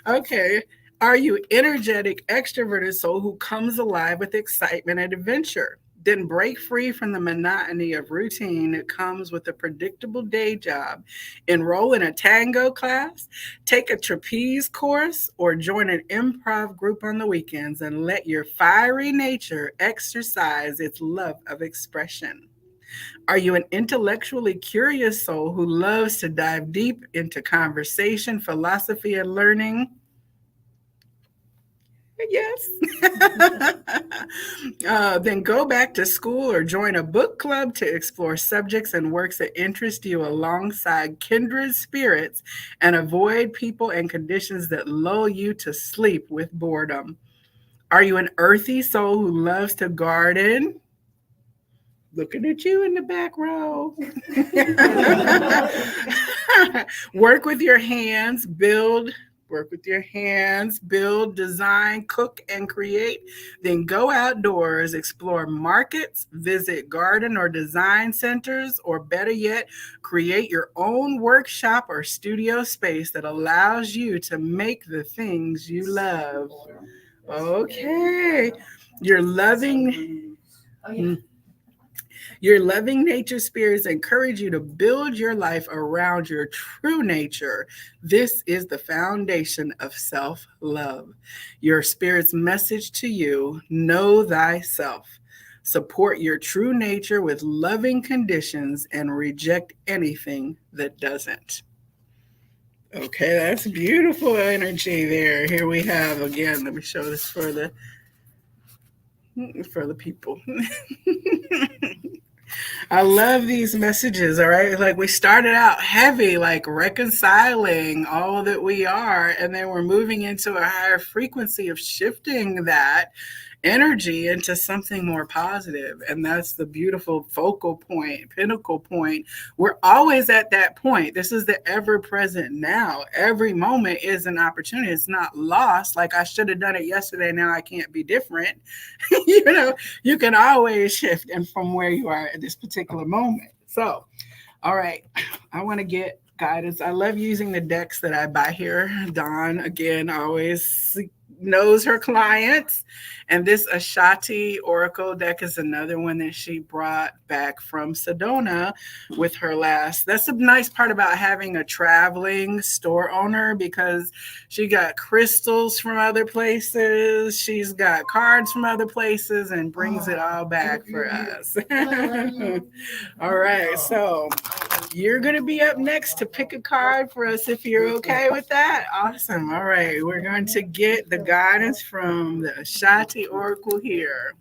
Okay. Are you energetic, extroverted soul who comes alive with excitement and adventure? Then break free from the monotony of routine that comes with a predictable day job. Enroll in a tango class, take a trapeze course, or join an improv group on the weekends, and let your fiery nature exercise its love of expression. Are you an intellectually curious soul who loves to dive deep into conversation, philosophy, and learning? Yes. Then go back to school or join a book club to explore subjects and works that interest you alongside kindred spirits, and avoid people and conditions that lull you to sleep with boredom. Are you an earthy soul who loves to garden? Looking at you in the back row. Work with your hands, build, design, cook, and create. Then go outdoors, explore markets, visit garden or design centers, or better yet, create your own workshop or studio space that allows you to make the things you love. Okay. Your loving nature spirits encourage you to build your life around your true nature. This is the foundation of self-love. Your spirit's message to you: know thyself. Support your true nature with loving conditions and reject anything that doesn't. Okay, that's beautiful energy there. Here we have, again, let me show this for the people. I love these messages, all right? Like, we started out heavy, like reconciling all that we are, and then we're moving into a higher frequency of shifting that energy into something more positive. And that's the beautiful focal point, pinnacle point. We're always at that point. This is the ever present now. Every moment is an opportunity. It's not lost. Like I should have done it yesterday. Now I can't be different. You can always shift and from where you are at this particular moment. So, all right, I want to get guidance. I love using the decks that I buy here. Dawn, again, always knows her clients. And this Ashati Oracle deck is another one that she brought back from Sedona with her last. That's a nice part about having a traveling store owner, because she got crystals from other places. She's got cards from other places and brings it all back for us. All right. So you're going to be up next to pick a card for us if you're okay with that. Awesome. All right. We're going to get the guidance from the Ashati Oracle here.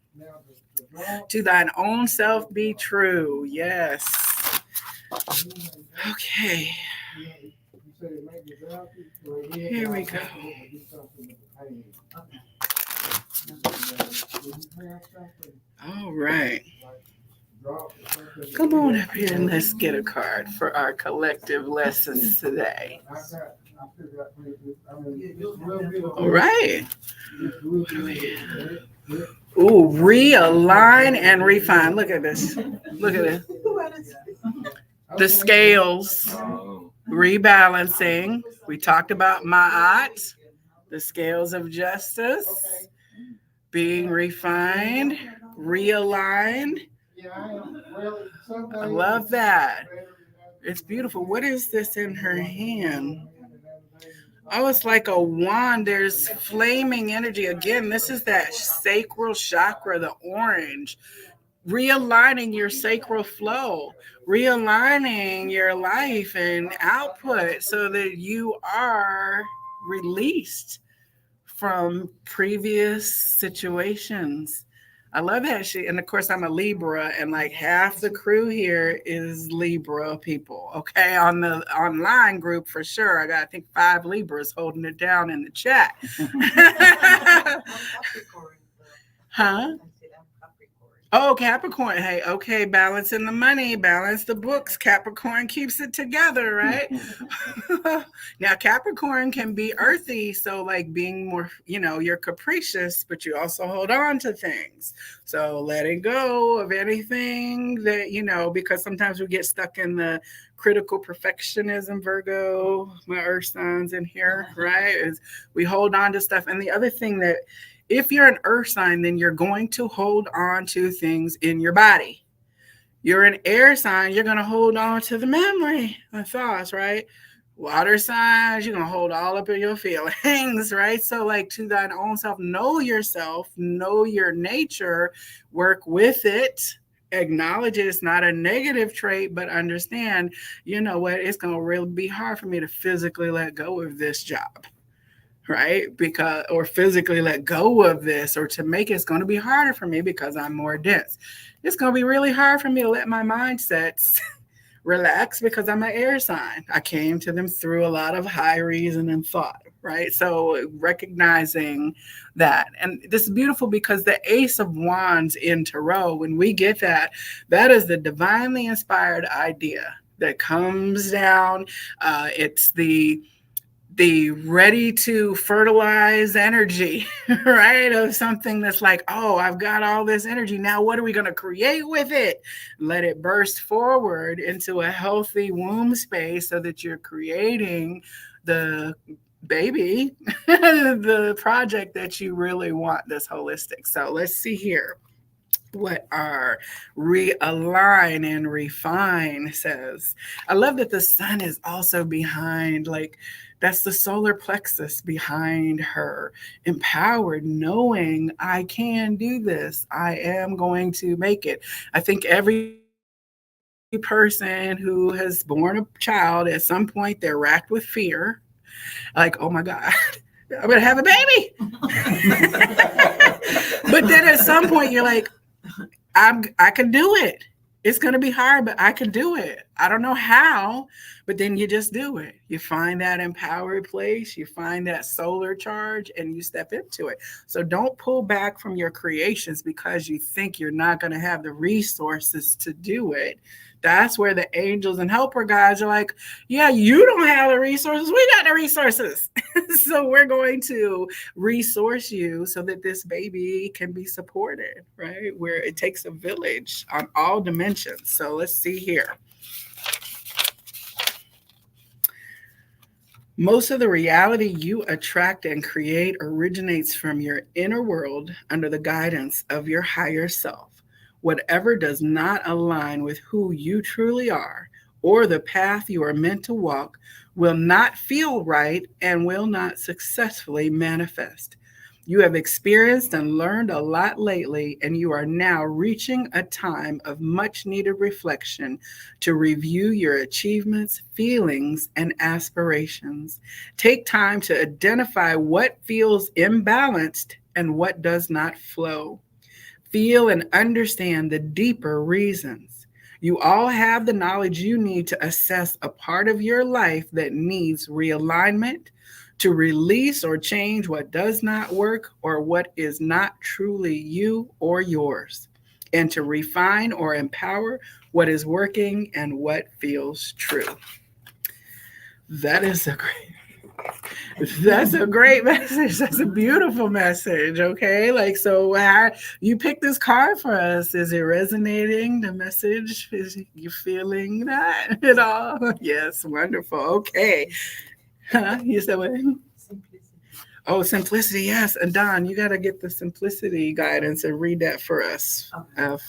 To thine own self be true. Yes. Okay. Here we go. All right. Come on up here and let's get a card for our collective lessons today. All right. Ooh, realign and refine. Look at this. Look at this. The scales, rebalancing. We talked about Ma'at, the scales of justice, being refined, realigned. I love that. It's beautiful. What is this in her hand? Oh, it's like a wand. There's flaming energy. Again, this is that sacral chakra, the orange. Realigning your sacral flow, realigning your life and output so that you are released from previous situations. I love that and of course I'm a Libra, and like half the crew here is Libra people. Okay, on the online group for sure. I got, I think, 5 Libras holding it down in the chat. Huh? Oh, Capricorn. Hey, okay, balancing the money, balance the books. Capricorn keeps it together, right? Now, Capricorn can be earthy, so like being more, you're capricious, but you also hold on to things. So letting go of anything that, because sometimes we get stuck in the critical perfectionism, Virgo, my earth signs in here, right? Is we hold on to stuff. And the other thing that, if you're an earth sign, then you're going to hold on to things in your body. You're an air sign, you're going to hold on to the memory and thoughts, right? Water signs, you're going to hold all up in your feelings, right? So like to thine own self, know yourself, know your nature, work with it, acknowledge it. It's not a negative trait, but understand, you know what, it's going to really be hard for me to physically let go of this job. Right? Or physically let go of this, or to make it's going to be harder for me because I'm more dense. It's going to be really hard for me to let my mindsets relax because I'm an air sign. I came to them through a lot of high reason and thought, right? So recognizing that. And this is beautiful because the Ace of Wands in Tarot, when we get that, that is the divinely inspired idea that comes down. It's the ready to fertilize energy, right? Of something that's like, oh, I've got all this energy. Now, what are we going to create with it? Let it burst forward into a healthy womb space so that you're creating the baby, the project that you really want, this holistic. So let's see here what our realign and refine says. I love that the sun is also behind, like that's the solar plexus behind her, empowered, knowing I can do this. I am going to make it. I think every person who has born a child, at some point they're racked with fear. Like, oh my God, I'm going to have a baby. But then at some point you're like, I can do it. It's going to be hard, but I can do it. I don't know how, but then you just do it. You find that empowered place, you find that solar charge, and you step into it. So don't pull back from your creations because you think you're not going to have the resources to do it. That's where the angels and helper guys are like, yeah, you don't have the resources. We got the resources. So we're going to resource you so that this baby can be supported, right? Where it takes a village on all dimensions. So let's see here. Most of the reality you attract and create originates from your inner world under the guidance of your higher self. Whatever does not align with who you truly are or the path you are meant to walk will not feel right and will not successfully manifest. You have experienced and learned a lot lately, and you are now reaching a time of much needed reflection to review your achievements, feelings, and aspirations. Take time to identify what feels imbalanced and what does not flow. Feel and understand the deeper reasons. You all have the knowledge you need to assess a part of your life that needs realignment, to release or change what does not work or what is not truly you or yours, and to refine or empower what is working and what feels true. That's a great message. That's a beautiful message. Okay. Like, so how you picked this card for us. Is it resonating? The message? Is you feeling that at all? Yes. Wonderful. Okay. You said what? Oh, simplicity, yes. And Don, you got to get the simplicity guidance and read that for us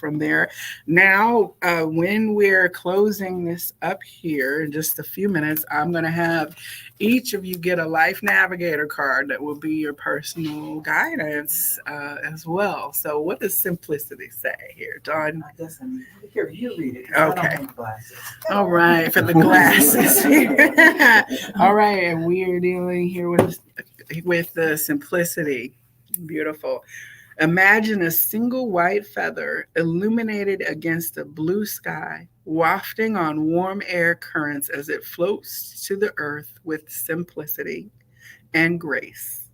from there. Now, when we're closing this up here in just a few minutes, I'm going to have each of you get a Life Navigator card that will be your personal guidance as well. So what does simplicity say here, Don? I guess I need to hear you read it. Okay. I don't have glasses. All right, for the glasses. All right, and we are dealing here with the simplicity. Beautiful. Imagine a single white feather illuminated against a blue sky, wafting on warm air currents as it floats to the earth with simplicity and grace.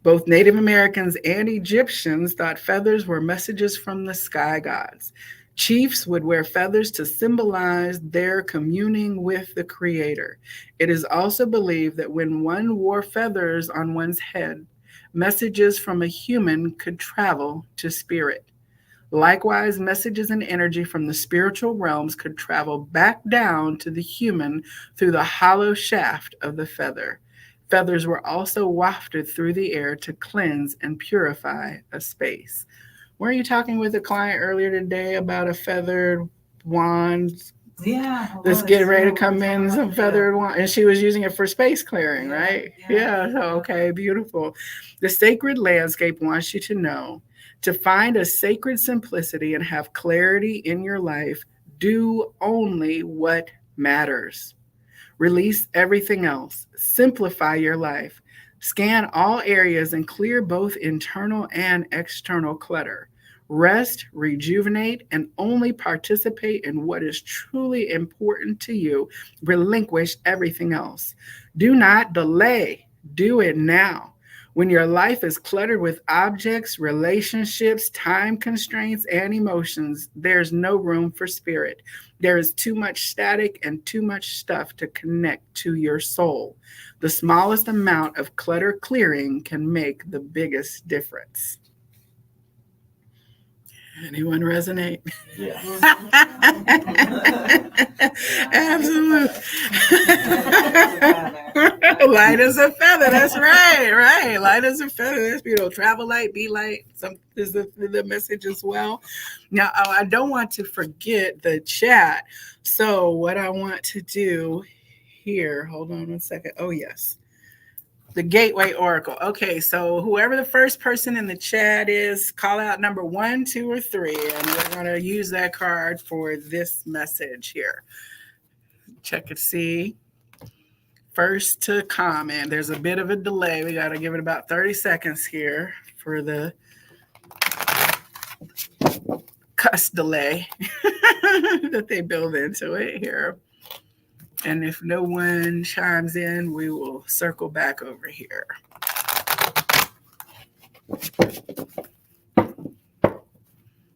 Both Native Americans and Egyptians thought feathers were messages from the sky gods. Chiefs would wear feathers to symbolize their communing with the Creator. It is also believed that when one wore feathers on one's head, messages from a human could travel to spirit. Likewise, messages and energy from the spiritual realms could travel back down to the human through the hollow shaft of the feather. Feathers were also wafted through the air to cleanse and purify a space. Weren't you talking with a client earlier today about a feathered wand? Yeah. That's getting ready to come in, some feathered wand. And she was using it for space clearing, right? Yeah. So, okay, beautiful. The sacred landscape wants you to know to find a sacred simplicity and have clarity in your life, do only what matters. Release everything else. Simplify your life. Scan all areas and clear both internal and external clutter. Rest, rejuvenate, and only participate in what is truly important to you. Relinquish everything else. Do not delay. Do it now. When your life is cluttered with objects, relationships, time constraints, and emotions, there's no room for spirit. There is too much static and too much stuff to connect to your soul. The smallest amount of clutter clearing can make the biggest difference. Anyone resonate? Yeah. Absolutely. Light as a feather. That's right. Right. Light as a feather. That's beautiful. Travel light, be light. Some is the message as well. Now, I don't want to forget the chat. So what I want to do here, hold on one second. Oh, yes. The Gateway Oracle. Okay, so whoever the first person in the chat is, call out number 1, 2, or 3, and we're going to use that card for this message here. Check and see. First to comment. There's a bit of a delay. We got to give it about 30 seconds here for the cuss delay that they build into it here. And if no one chimes in, we will circle back over here.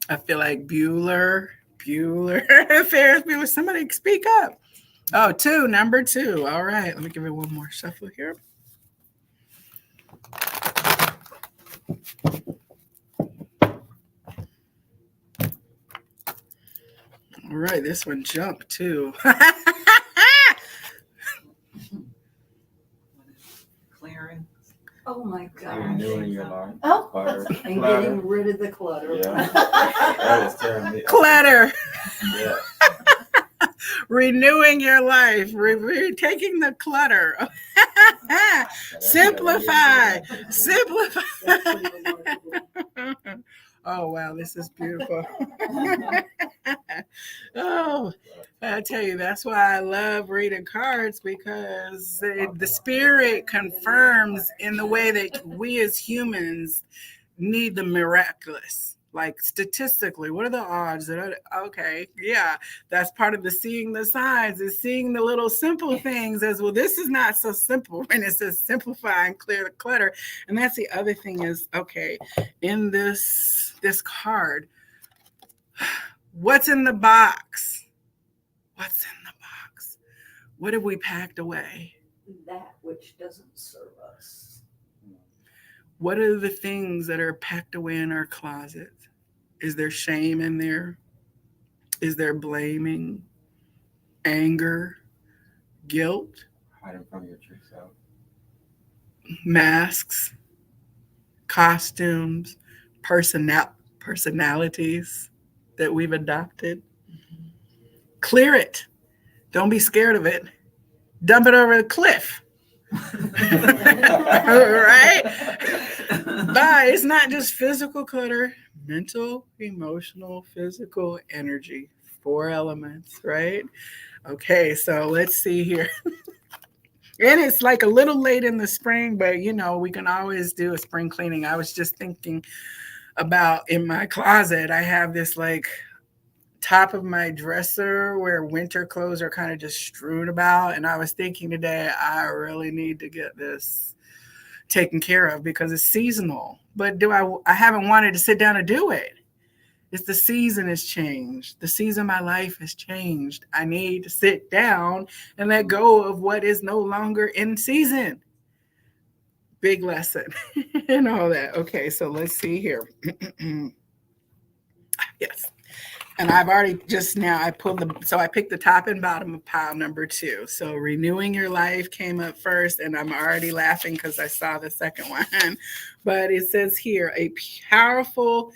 I feel like Ferris Bueller, somebody speak up. Oh, number 2. All right, let me give it one more shuffle here. All right, this one jumped too. Clearing. Oh my gosh. Renewing your life. Oh, Clutter. And getting rid of the clutter. Yeah. That is tearing me up. Clutter. Yeah. Renewing your life. Taking the clutter. Simplify. Simplify. That's pretty remarkable. Oh, wow, this is beautiful. Oh, I tell you, that's why I love reading cards, because the spirit confirms in the way that we as humans need the miraculous. Like statistically, what are the odds that, okay, yeah, that's part of the seeing the signs, is seeing the little simple things as, well, this is not so simple when it says simplify and clear the clutter. And that's the other thing is, okay, in this card, what's in the box? What's in the box? What have we packed away? That which doesn't serve us. What are the things that are packed away in our closet? Is there shame in there? Is there blaming, anger, guilt, Hiding from your true self. masks, costumes, personalities that we've adopted? Clear it. Don't be scared of it. Dump it over the cliff. Right? But it's not just physical clutter, mental, emotional, physical, energy. 4 elements, right? Okay, so let's see here. And it's like a little late in the spring, but we can always do a spring cleaning. I was just thinking about, in my closet, I have this like top of my dresser where winter clothes are kind of just strewn about. And I was thinking today, I really need to get this taken care of because it's seasonal. But I haven't wanted to sit down and do it. It's the season has changed. The season of my life has changed. I need to sit down and let go of what is no longer in season. Big lesson and all that. Okay, so let's see here. Yes. And I've already I picked the top and bottom of pile number 2. So renewing your life came up first, and I'm already laughing because I saw the second one. But it says here, a powerful,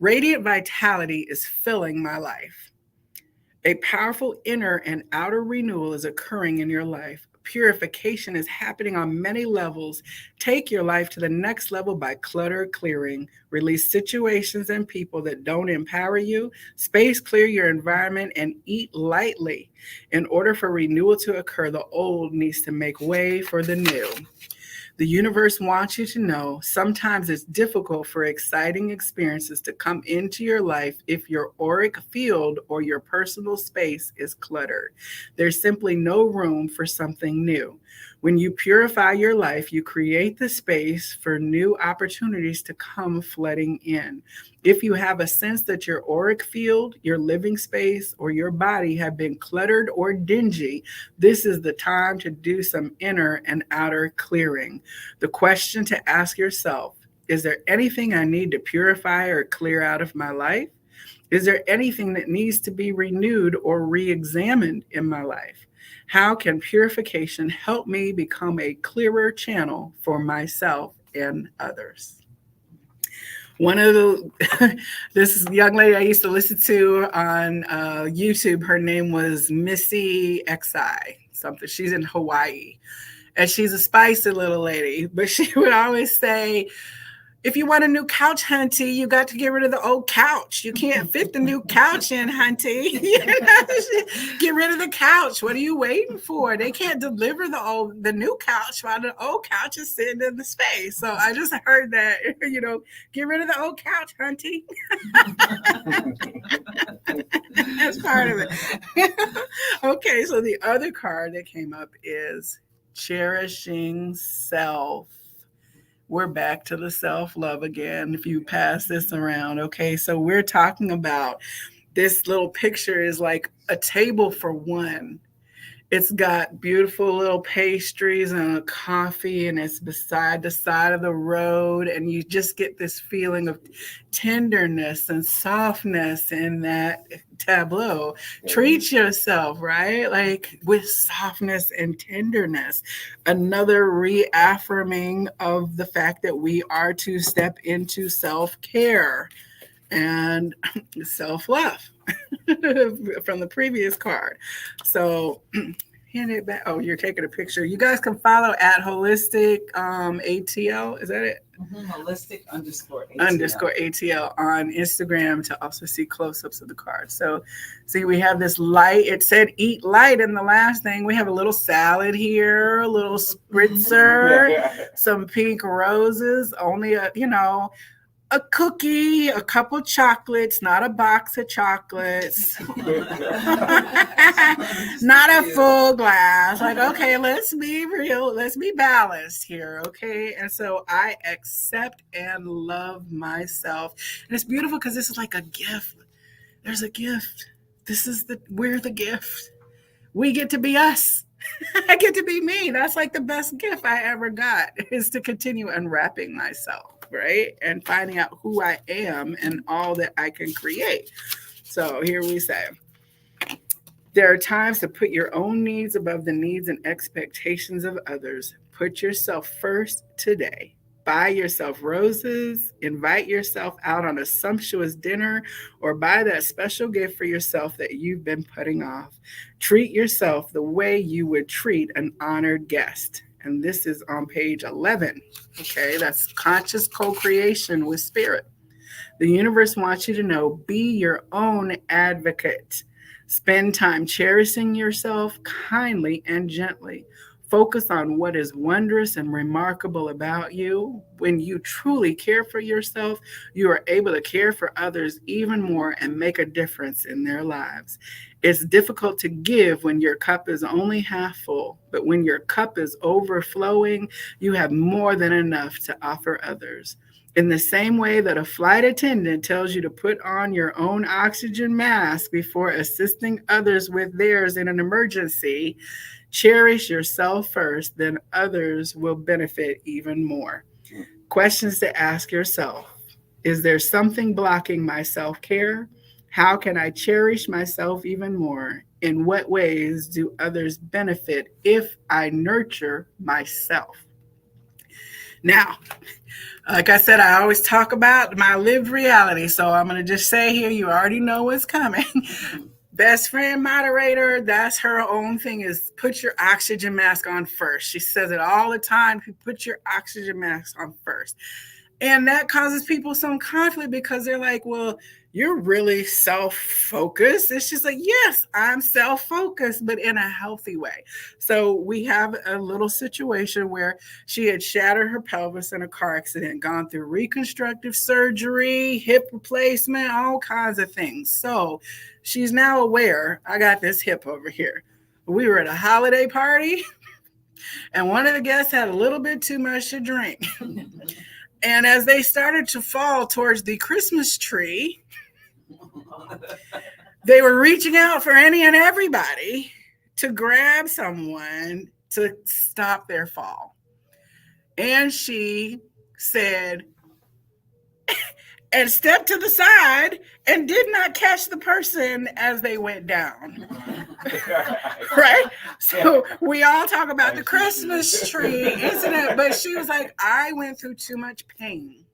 radiant vitality is filling my life. A powerful inner and outer renewal is occurring in your life. Purification is happening on many levels. Take your life to the next level by clutter clearing. Release situations and people that don't empower you. Space clear your environment and eat lightly. In order for renewal to occur, the old needs to make way for the new. The universe wants you to know sometimes it's difficult for exciting experiences to come into your life if your auric field or your personal space is cluttered. There's simply no room for something new. When you purify your life, you create the space for new opportunities to come flooding in. If you have a sense that your auric field, your living space, or your body have been cluttered or dingy, this is the time to do some inner and outer clearing. The question to ask yourself, is there anything I need to purify or clear out of my life? Is there anything that needs to be renewed or re-examined in my life? How can purification help me become a clearer channel for myself and others? One of this young lady I used to listen to on YouTube, her name was Missy XI, something. She's in Hawaii. And she's a spicy little lady, but she would always say, If you want a new couch, hunty, you got to get rid of the old couch. You can't fit the new couch in, hunty. Get rid of the couch. What are you waiting for? They can't deliver the new couch while the old couch is sitting in the space. So I just heard that, get rid of the old couch, hunty. That's part of it. Okay, so the other card that came up is cherishing self. We're back to the self-love again, if you pass this around. Okay, so we're talking about this little picture is like a table for one. It's got beautiful little pastries and a coffee, and it's beside the side of the road, and you just get this feeling of tenderness and softness in that tableau. Treat yourself, right? Like with softness and tenderness. Another reaffirming of the fact that we are to step into self-care and self-love from the previous card. So hand it back. Oh, you're taking a picture. You guys can follow at holistic ATL. Is that it? Holistic _ATL. _ATL on Instagram to also see close-ups of the card. So see, we have this light. It said eat light in the last thing. We have a little salad here, a little spritzer, some pink roses, only a cookie, a couple chocolates, not a box of chocolates, not a full glass. Like, okay, let's be real. Let's be balanced here. Okay. And so I accept and love myself. And it's beautiful because this is like a gift. There's a gift. We're the gift. We get to be us. I get to be me. That's like the best gift I ever got, is to continue unwrapping myself, right? And finding out who I am and all that I can create. So here we say, there are times to put your own needs above the needs and expectations of others. Put yourself first today. Buy yourself roses, invite yourself out on a sumptuous dinner, or buy that special gift for yourself that you've been putting off. Treat yourself the way you would treat an honored guest. And this is on page 11. Okay, that's conscious co-creation with spirit. The universe wants you to know, be your own advocate. Spend time cherishing yourself kindly and gently. Focus on what is wondrous and remarkable about you. When you truly care for yourself, you are able to care for others even more and make a difference in their lives. It's difficult to give when your cup is only half full, but when your cup is overflowing, you have more than enough to offer others. In the same way that a flight attendant tells you to put on your own oxygen mask before assisting others with theirs in an emergency, cherish yourself first, then others will benefit even more. Questions to ask yourself. Is there something blocking my self-care? How can I cherish myself even more? In what ways do others benefit if I nurture myself? Now, like I said, I always talk about my lived reality. So I'm going to just say here, you already know what's coming. Best friend moderator, that's her own thing, is put your oxygen mask on first. She says it all the time. Put your oxygen mask on first. And that causes people some conflict because they're like, well, you're really self-focused. It's just like, yes, I'm self-focused, but in a healthy way. So we have a little situation where she had shattered her pelvis in a car accident, gone through reconstructive surgery, hip replacement, all kinds of things. So she's now aware, I got this hip over here. We were at a holiday party, and one of the guests had a little bit too much to drink. And as they started to fall towards the Christmas tree, they were reaching out for any and everybody to grab someone to stop their fall. And she said, and stepped to the side and did not catch the person as they went down. Right? So we all talk about the Christmas tree, isn't it? But she was like, I went through too much pain.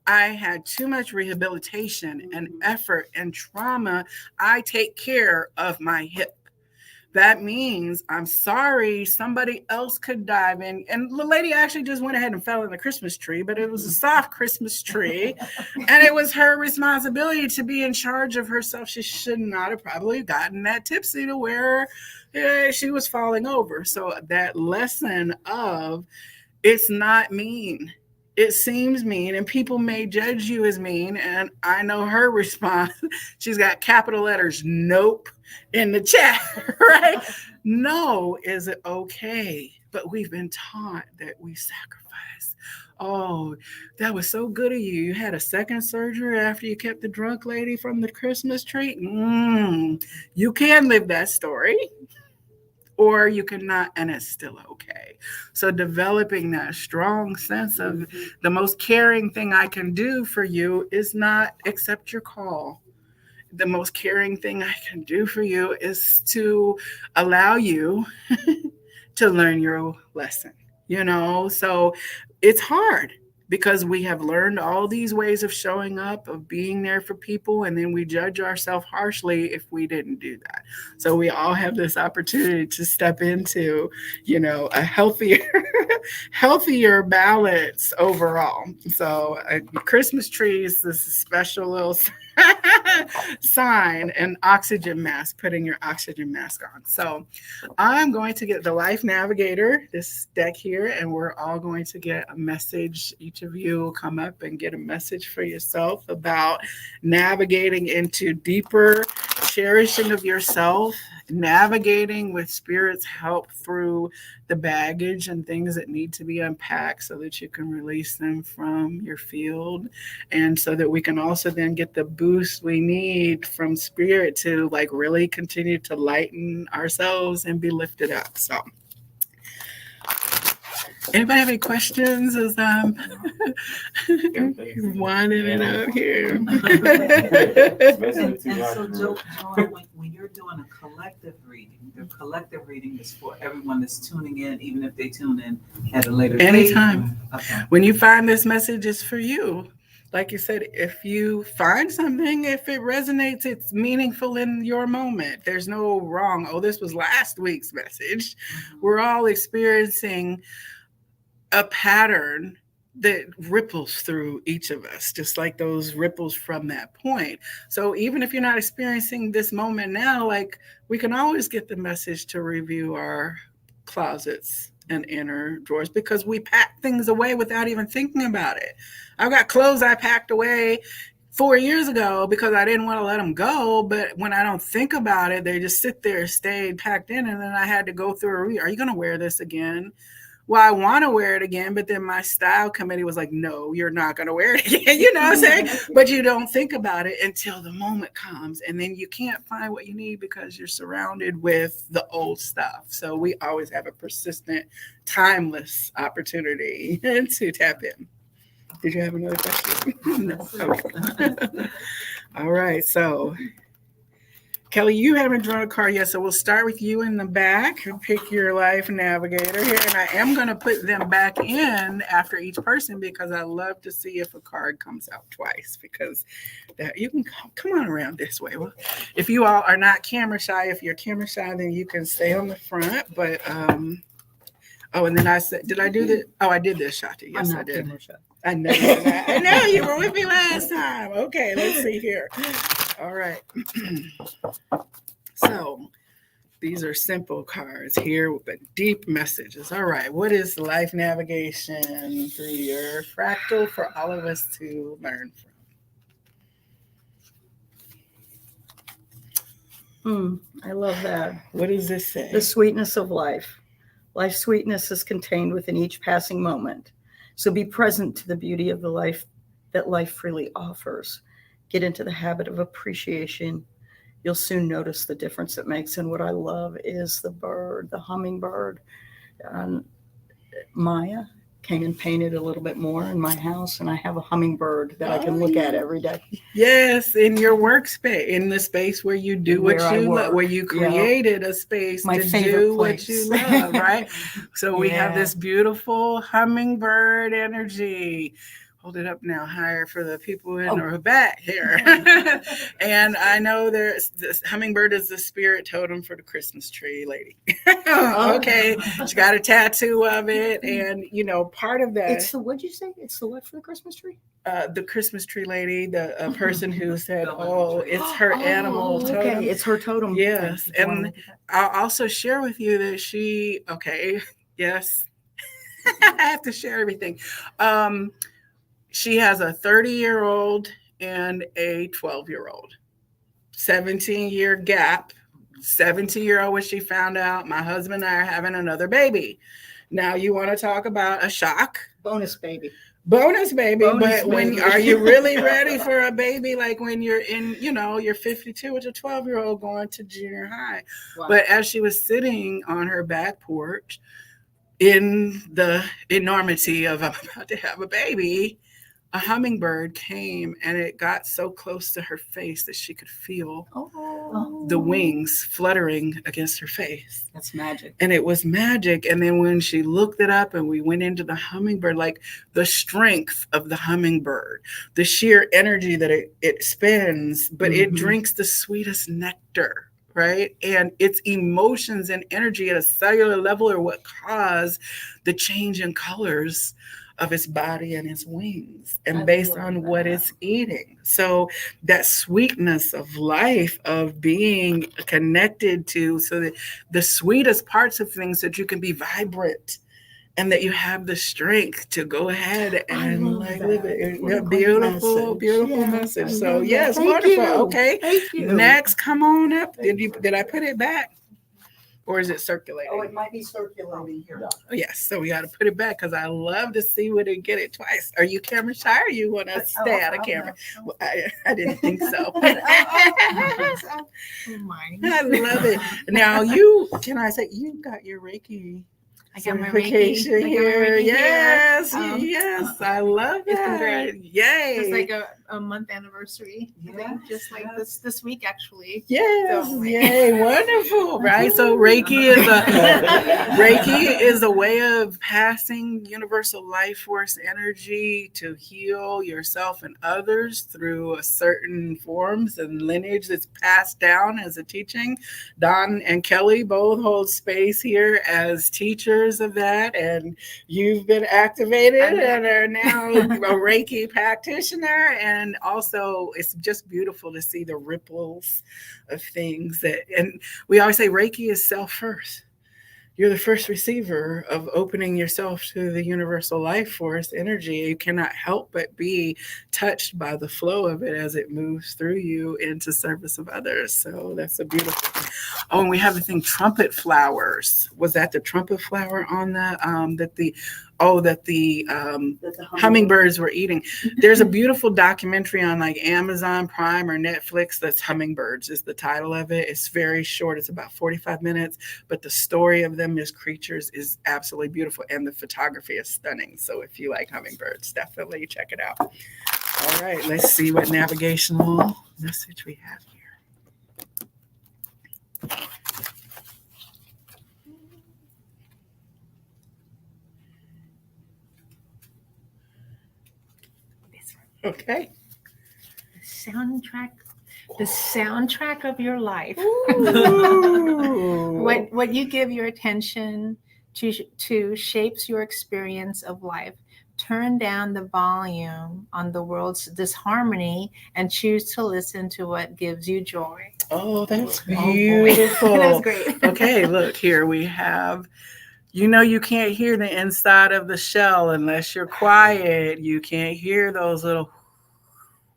I had too much rehabilitation and effort and trauma. I take care of my hip. that means I'm sorry, somebody else could dive in. And the lady actually just went ahead and fell in the Christmas tree, but it was a soft Christmas tree. And it was her responsibility to be in charge of herself. She should not have probably gotten that tipsy to where she was falling over. So that lesson of it's not mean. It seems mean, and people may judge you as mean. And I know her response. She's got capital letters, nope, in the chat, right? No, is it okay? But we've been taught that we sacrifice. Oh, that was so good of you. You had a second surgery after you kept the drunk lady from the Christmas tree. You can live that story. Or you cannot, and it's still okay. So developing that strong sense of the most caring thing I can do for you is not accept your call. The most caring thing I can do for you is to allow you to learn your lesson, So it's hard because we have learned all these ways of showing up, of being there for people, and then we judge ourselves harshly if we didn't do that. So we all have this opportunity to step into, a healthier balance overall. So Christmas trees, this special little sign, an oxygen mask, putting your oxygen mask on. So I'm going to get the Life Navigator, this deck here, and we're all going to get a message. Each of you will come up and get a message for yourself about navigating into deeper cherishing of yourself, navigating with Spirit's help through the baggage and things that need to be unpacked so that you can release them from your field, and so that we can also then get the boost we need from Spirit to really continue to lighten ourselves and be lifted up. So anybody have any questions as I'm winding it up here? And so, Joelle, when you're doing a collective reading, the collective reading is for everyone that's tuning in, even if they tune in at a later date. Anytime. Okay. When you find this message, it's for you. Like you said, if you find something, if it resonates, it's meaningful in your moment. There's no wrong. Oh, this was last week's message. Mm-hmm. We're all experiencing a pattern that ripples through each of us, just like those ripples from that point. So even if you're not experiencing this moment now, we can always get the message to review our closets and inner drawers, because we pack things away without even thinking about it. I've got clothes I packed away 4 years ago because I didn't want to let them go. But when I don't think about it, they just sit there, stayed packed in. And then I had to go through a review. Are you going to wear this again? Well, I want to wear it again, but then my style committee was like, no, you're not going to wear it again. You know what I'm saying? But you don't think about it until the moment comes, and then you can't find what you need because you're surrounded with the old stuff. So we always have a persistent, timeless opportunity to tap in. Did you have another question? No. Okay. All right. So Kelly, you haven't drawn a card yet, so we'll start with you in the back and pick your Life Navigator here. And I am going to put them back in after each person because I love to see if a card comes out twice, because that you can come on around this way. Well, if you all are not camera shy, if you're camera shy, then you can stay on the front. But oh, and then I said, did I do this? Oh, I did this, Shati. Yes, I did. I know that. I know you were with me last time. Okay, let's see here. All right. So these are simple cards here with deep messages. All right. What is life navigation through your fractal for all of us to learn from? I love that. What does this say? The sweetness of life. Life's sweetness is contained within each passing moment. So be present to the beauty of the life that life freely offers. Get into the habit of appreciation. You'll soon notice the difference it makes. And what I love is the bird, the hummingbird. Maya came and painted a little bit more in my house, and I have a hummingbird that I can look at every day. Yes, in your workspace, in the space where you do what you love, where you created a space to do what you love, right? So we have this beautiful hummingbird energy. hold it up now higher for the people in Oh. the back here. And I know there's this hummingbird is the spirit totem for the Christmas tree lady. Okay, she got a tattoo of it, and you know, part of that. It's the, what'd you say? It's the what for the Christmas tree? The Christmas tree lady, the person who said, The "Oh, tree. it's her animal totem." Okay, it's her totem. Yes, thing. Do you wanna and look at that? I'll also share with you that she. Okay, yes, I have to share everything. She has a 30-year-old and a 12-year-old, 17-year gap. 17-year-old when she found out my husband and I are having another baby. Now you want to talk about a shock? Bonus baby. Bonus baby, Bonus but when baby. are you really ready for a baby? Like when you're in, you know, you're 52 with a 12-year-old going to junior high. Wow. But as she was sitting on her back porch in the enormity of I'm about to have a baby, a hummingbird came and it got so close to her face that she could feel the wings fluttering against her face. That's magic. And it was magic. And then when she looked it up and we went into the hummingbird, like the strength of the hummingbird, the sheer energy that it spins, but it drinks the sweetest nectar, right? And its emotions and energy at a cellular level are what cause the change in colors of its body and its wings, and I based love on what that. it's eating. So that sweetness of life, of being connected to, so that the sweetest parts of things, that you can be vibrant and that you have the strength to go ahead and love live that. it. What a A great beautiful, message. beautiful Yeah, message. I So love that. yes, Thank wonderful. you. Okay. Thank you. Next, come on up. Did I put it back? Or is it circulating? Oh, it might be circulating here. Oh, yes, so we got to put it back because I love to see when it get it twice. Are you camera shy or you want to stay out of camera? Well, I didn't think so. I love it. Now can I say you got your Reiki I got my certification Reiki. I got my here? Reiki here. Yes, Um, yes, I love it's been that. great. Yay. It's like a month anniversary. I Yeah. think just like this week actually. Yes, So- yay, wonderful, right? So Reiki is a way of passing universal life force energy to heal yourself and others through a certain forms and lineage that's passed down as a teaching. Don and Kelly both hold space here as teachers of that, and you've been activated and are now a Reiki practitioner. And also it's just beautiful to see the ripples of things and we always say Reiki is self first. You're the first receiver of opening yourself to the universal life force energy. You cannot help but be touched by the flow of it as it moves through you into service of others. So that's a beautiful thing. Oh, and we have the thing trumpet flowers. Was that the trumpet flower on the that the hummingbirds were eating? There's a beautiful documentary on like Amazon Prime or Netflix that's Hummingbirds is the title of it. It's very short. It's about 45 minutes, but the story of them as creatures is absolutely beautiful and the photography is stunning. So if you like hummingbirds, definitely check it out. All right, let's see what navigational message we have here. Okay. The soundtrack of your life. Ooh. What you give your attention to shapes your experience of life. Turn down the volume on the world's disharmony and choose to listen to what gives you joy. Oh, that's Oh, boy. beautiful. That's great. Okay, look here we have, you can't hear the inside of the shell unless you're quiet. You can't hear those little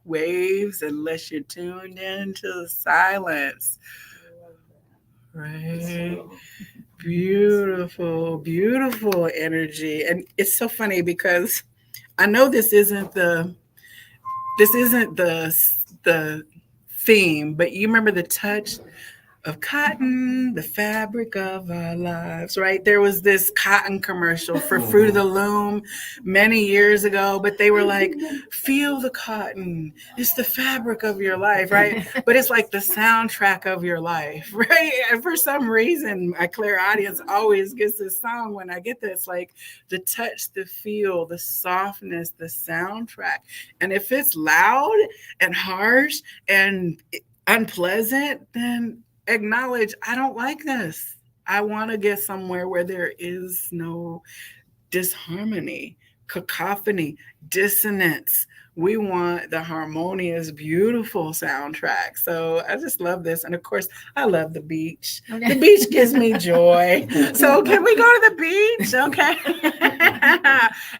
waves unless you're tuned into the silence. Right. Beautiful, beautiful energy. And it's so funny because I know this isn't the theme, but you remember the touch of cotton, the fabric of our lives, right? There was this cotton commercial for Fruit of the Loom many years ago, but they were like, feel the cotton. It's the fabric of your life, right? But it's like the soundtrack of your life, right? And for some reason, my clairaudience always gets this song when I get this, like the touch, the feel, the softness, the soundtrack. And if it's loud and harsh and unpleasant, then acknowledge, I don't like this. I want to get somewhere where there is no disharmony, cacophony, dissonance. We want the harmonious, beautiful soundtrack. So I just love this. And of course, I love the beach. Okay. The beach gives me joy. So can we go to the beach? Okay.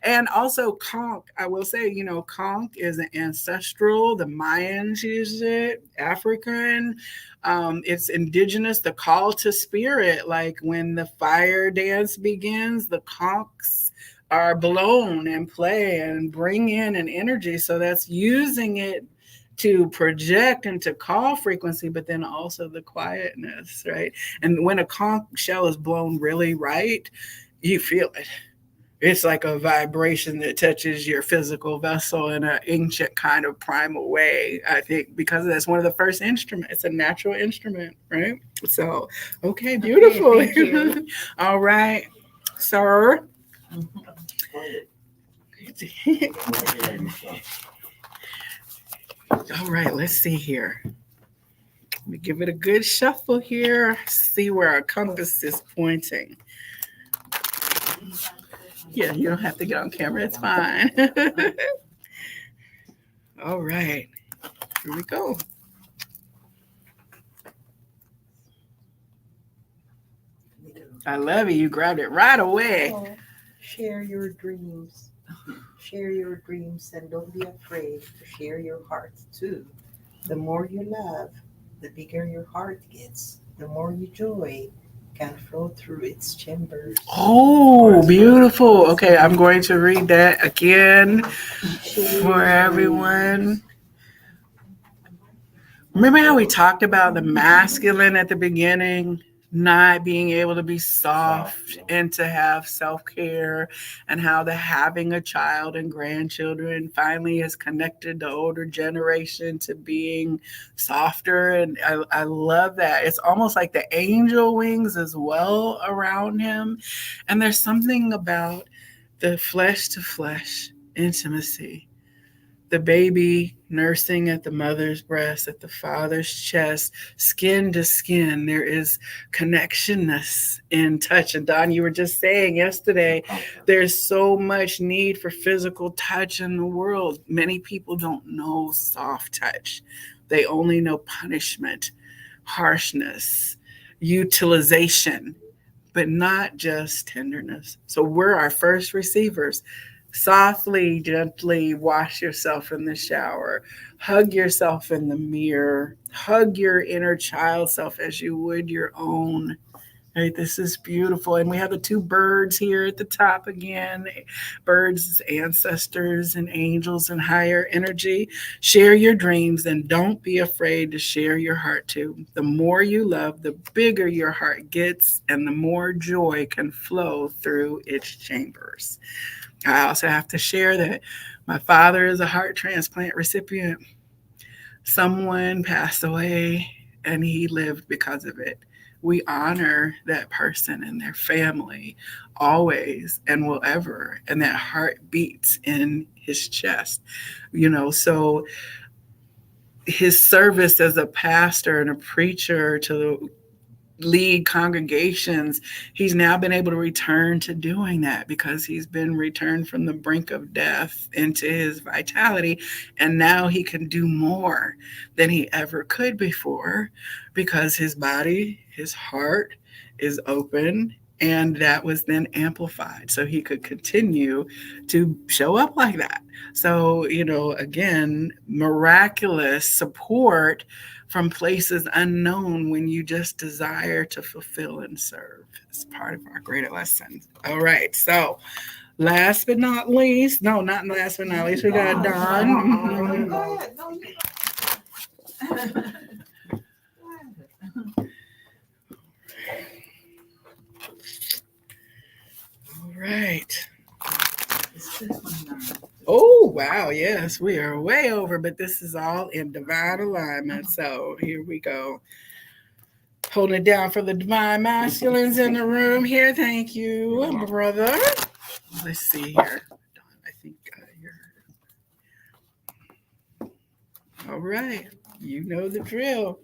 And also conch, I will say, conch is an ancestral. The Mayans used it, African. It's indigenous, the call to spirit. Like when the fire dance begins, the conchs are blown and play and bring in an energy. So that's using it to project and to call frequency, but then also the quietness, right? And when a conch shell is blown really right, you feel it. It's like a vibration that touches your physical vessel in an ancient kind of primal way, I think, because that's one of the first instruments. It's a natural instrument, right? So, okay, beautiful. Okay, thank you. All right, sir. All right, let's see here. Let me give it a good shuffle here. See where our compass is pointing. Yeah, you don't have to get on camera. It's fine. All right, here we go. I love it. You grabbed it right away. Share your dreams. Share your dreams and don't be afraid to share your heart too. The more you love, the bigger your heart gets. The more you joy can flow through its chambers. Oh, beautiful. Okay, I'm going to read that again for everyone. Remember how we talked about the masculine at the beginning? Not being able to be soft and to have self-care, and how the having a child and grandchildren finally has connected the older generation to being softer. And I love that. It's almost like the angel wings as well around him. And there's something about the flesh to flesh intimacy. The baby nursing at the mother's breast, at the father's chest, skin to skin. There is connectionness in touch. And Don, you were just saying yesterday, there's so much need for physical touch in the world. Many people don't know soft touch. They only know punishment, harshness, utilization, but not just tenderness. So we're our first receivers. Softly, gently wash yourself in the shower. Hug yourself in the mirror. Hug your inner child self as you would your own. Right? This is beautiful. And we have the two birds here at the top again. Birds, ancestors and angels and higher energy. Share your dreams and don't be afraid to share your heart too. The more you love, the bigger your heart gets and the more joy can flow through its chambers. I also have to share that my father is a heart transplant recipient. Someone passed away and he lived because of it. We honor that person and their family always and will ever. And that heart beats in his chest, so his service as a pastor and a preacher to the lead congregations, he's now been able to return to doing that because he's been returned from the brink of death into his vitality. And now he can do more than he ever could before because his body, his heart is open. And that was then amplified so he could continue to show up like that. So, again, miraculous support from places unknown when you just desire to fulfill and serve. It's part of our greater lesson. All right. So last but not least, we got Don. Go ahead. No, you go. right. It's 2:29. Oh, wow. Yes, we are way over, but this is all in divine alignment. So here we go. Holding it down for the divine masculines in the room here. Thank you, brother. Let's see here. I think you're all right. You know the drill.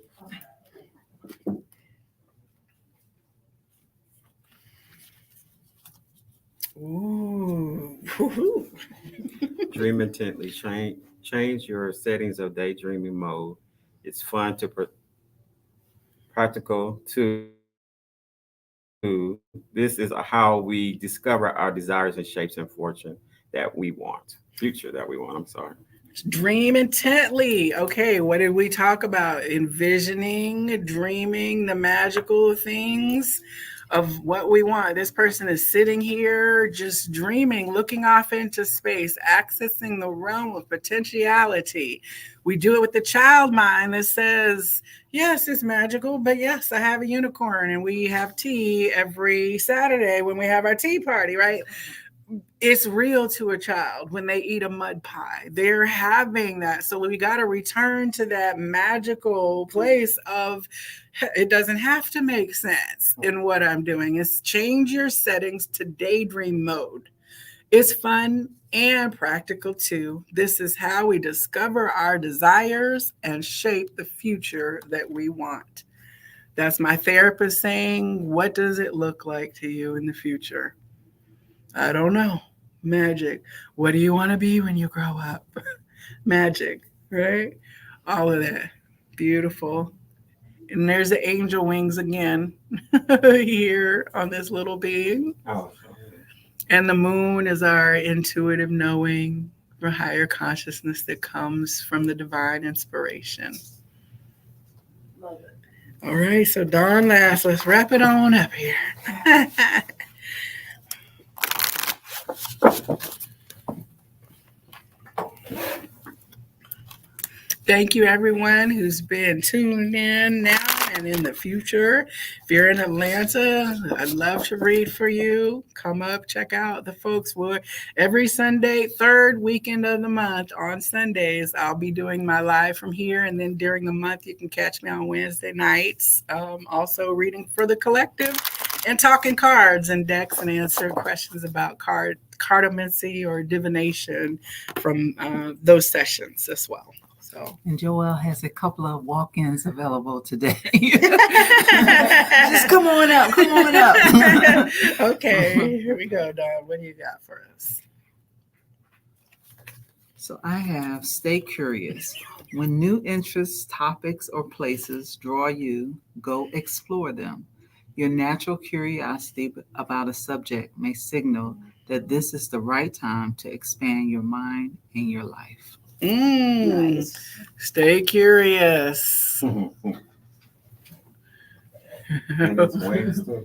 Ooh. Woo-hoo. Dream intently. Change your settings of daydreaming mode. It's fun to practical too. This is how we discover our desires and shapes and fortune that we want. Future that we want. I'm sorry. Dream intently. Okay, what did we talk about? Envisioning, dreaming the magical things of what we want. This person is sitting here just dreaming, looking off into space, accessing the realm of potentiality. We do it with the child mind that says, yes, it's magical, but yes, I have a unicorn and we have tea every Saturday when we have our tea party, right? It's real to a child when they eat a mud pie. They're having that. So we got to return to that magical place of it doesn't have to make sense in what I'm doing. It's change your settings to daydream mode. It's fun and practical too. This is how we discover our desires and shape the future that we want. That's my therapist saying, what does it look like to you in the future? I don't know. Magic. What do you want to be when you grow up? Magic, right? All of that. Beautiful. And there's the angel wings again here on this little being. Oh, And the moon is our intuitive knowing for higher consciousness that comes from the divine inspiration. Love it. All right, so Dawn last. Let's wrap it on up here. Thank you, everyone who's been tuning in now and in the future. If you're in Atlanta, I'd love to read for you. Come up, check out the folks. Every Sunday, third weekend of the month on Sundays, I'll be doing my live from here. And then during the month, you can catch me on Wednesday nights. Also reading for the collective and talking cards and decks and answering questions about cartomancy or divination from those sessions as well. So. And Joelle has a couple of walk-ins available today. Just come on up. Come on up. Okay, here we go, Dawn. What do you got for us? So I have stay curious. When new interests, topics, or places draw you, go explore them. Your natural curiosity about a subject may signal that this is the right time to expand your mind and your life. Nice. Stay curious.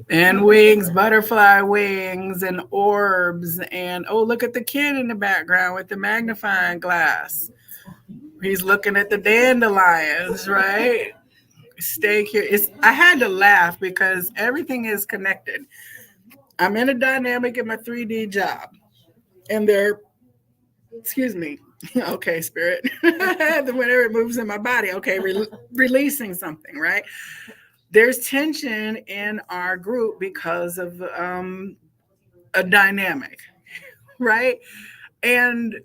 And wings, butterfly wings, and orbs. And oh, look at the kid in the background with the magnifying glass. He's looking at the dandelions, right? Stay curious. I had to laugh because everything is connected. I'm in a dynamic in my 3D job, and excuse me. Okay, spirit. Whenever it moves in my body, okay, releasing something, right? There's tension in our group because of a dynamic, right? And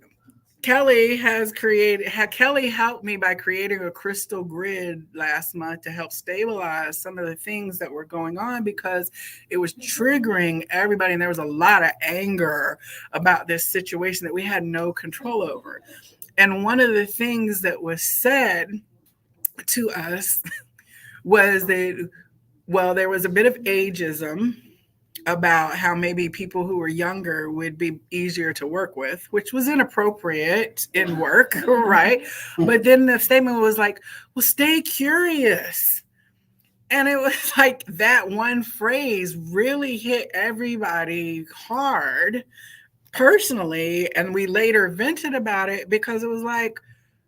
Kelly helped me by creating a crystal grid last month to help stabilize some of the things that were going on because it was triggering everybody. And there was a lot of anger about this situation that we had no control over. And one of the things that was said to us was that, well, there was a bit of ageism about how maybe people who were younger would be easier to work with, which was inappropriate in work, right? But then the statement was like, well, stay curious. And it was like that one phrase really hit everybody hard personally. And we later vented about it because it was like,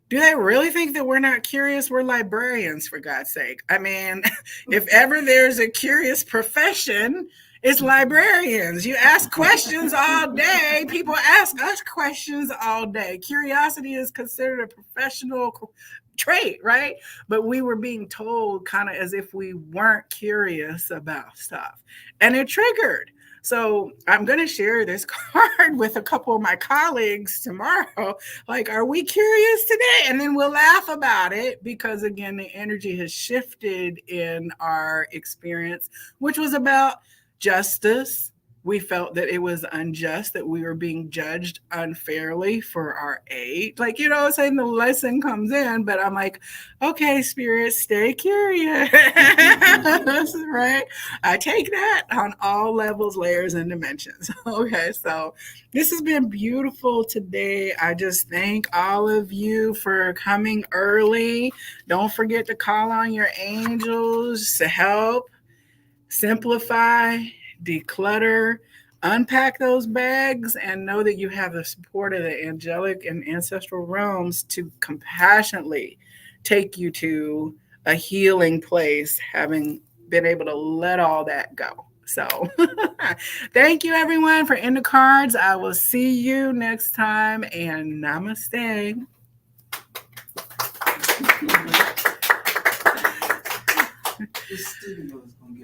do they really think that we're not curious? We're librarians, for God's sake. I mean, if ever there's a curious profession, It's librarians. You ask questions all day. People ask us questions all day. Curiosity is considered a professional trait, right? But we were being told kind of as if we weren't curious about stuff. And it triggered. So I'm going to share this card with a couple of my colleagues tomorrow. Like, are we curious today? And then we'll laugh about it because, again, the energy has shifted in our experience, which was about justice. We felt that it was unjust, that we were being judged unfairly for our age. Like, you know what I'm saying? The lesson comes in, but I'm like, okay, spirit, stay curious, right? I take that on all levels, layers, and dimensions. Okay, so this has been beautiful today. I just thank all of you for coming early. Don't forget to call on your angels to help simplify, declutter, unpack those bags, and know that you have the support of the angelic and ancestral realms to compassionately take you to a healing place, having been able to let all that go. So thank you, everyone, for In the Cards. I will see you next time, and namaste. The studio is gonna get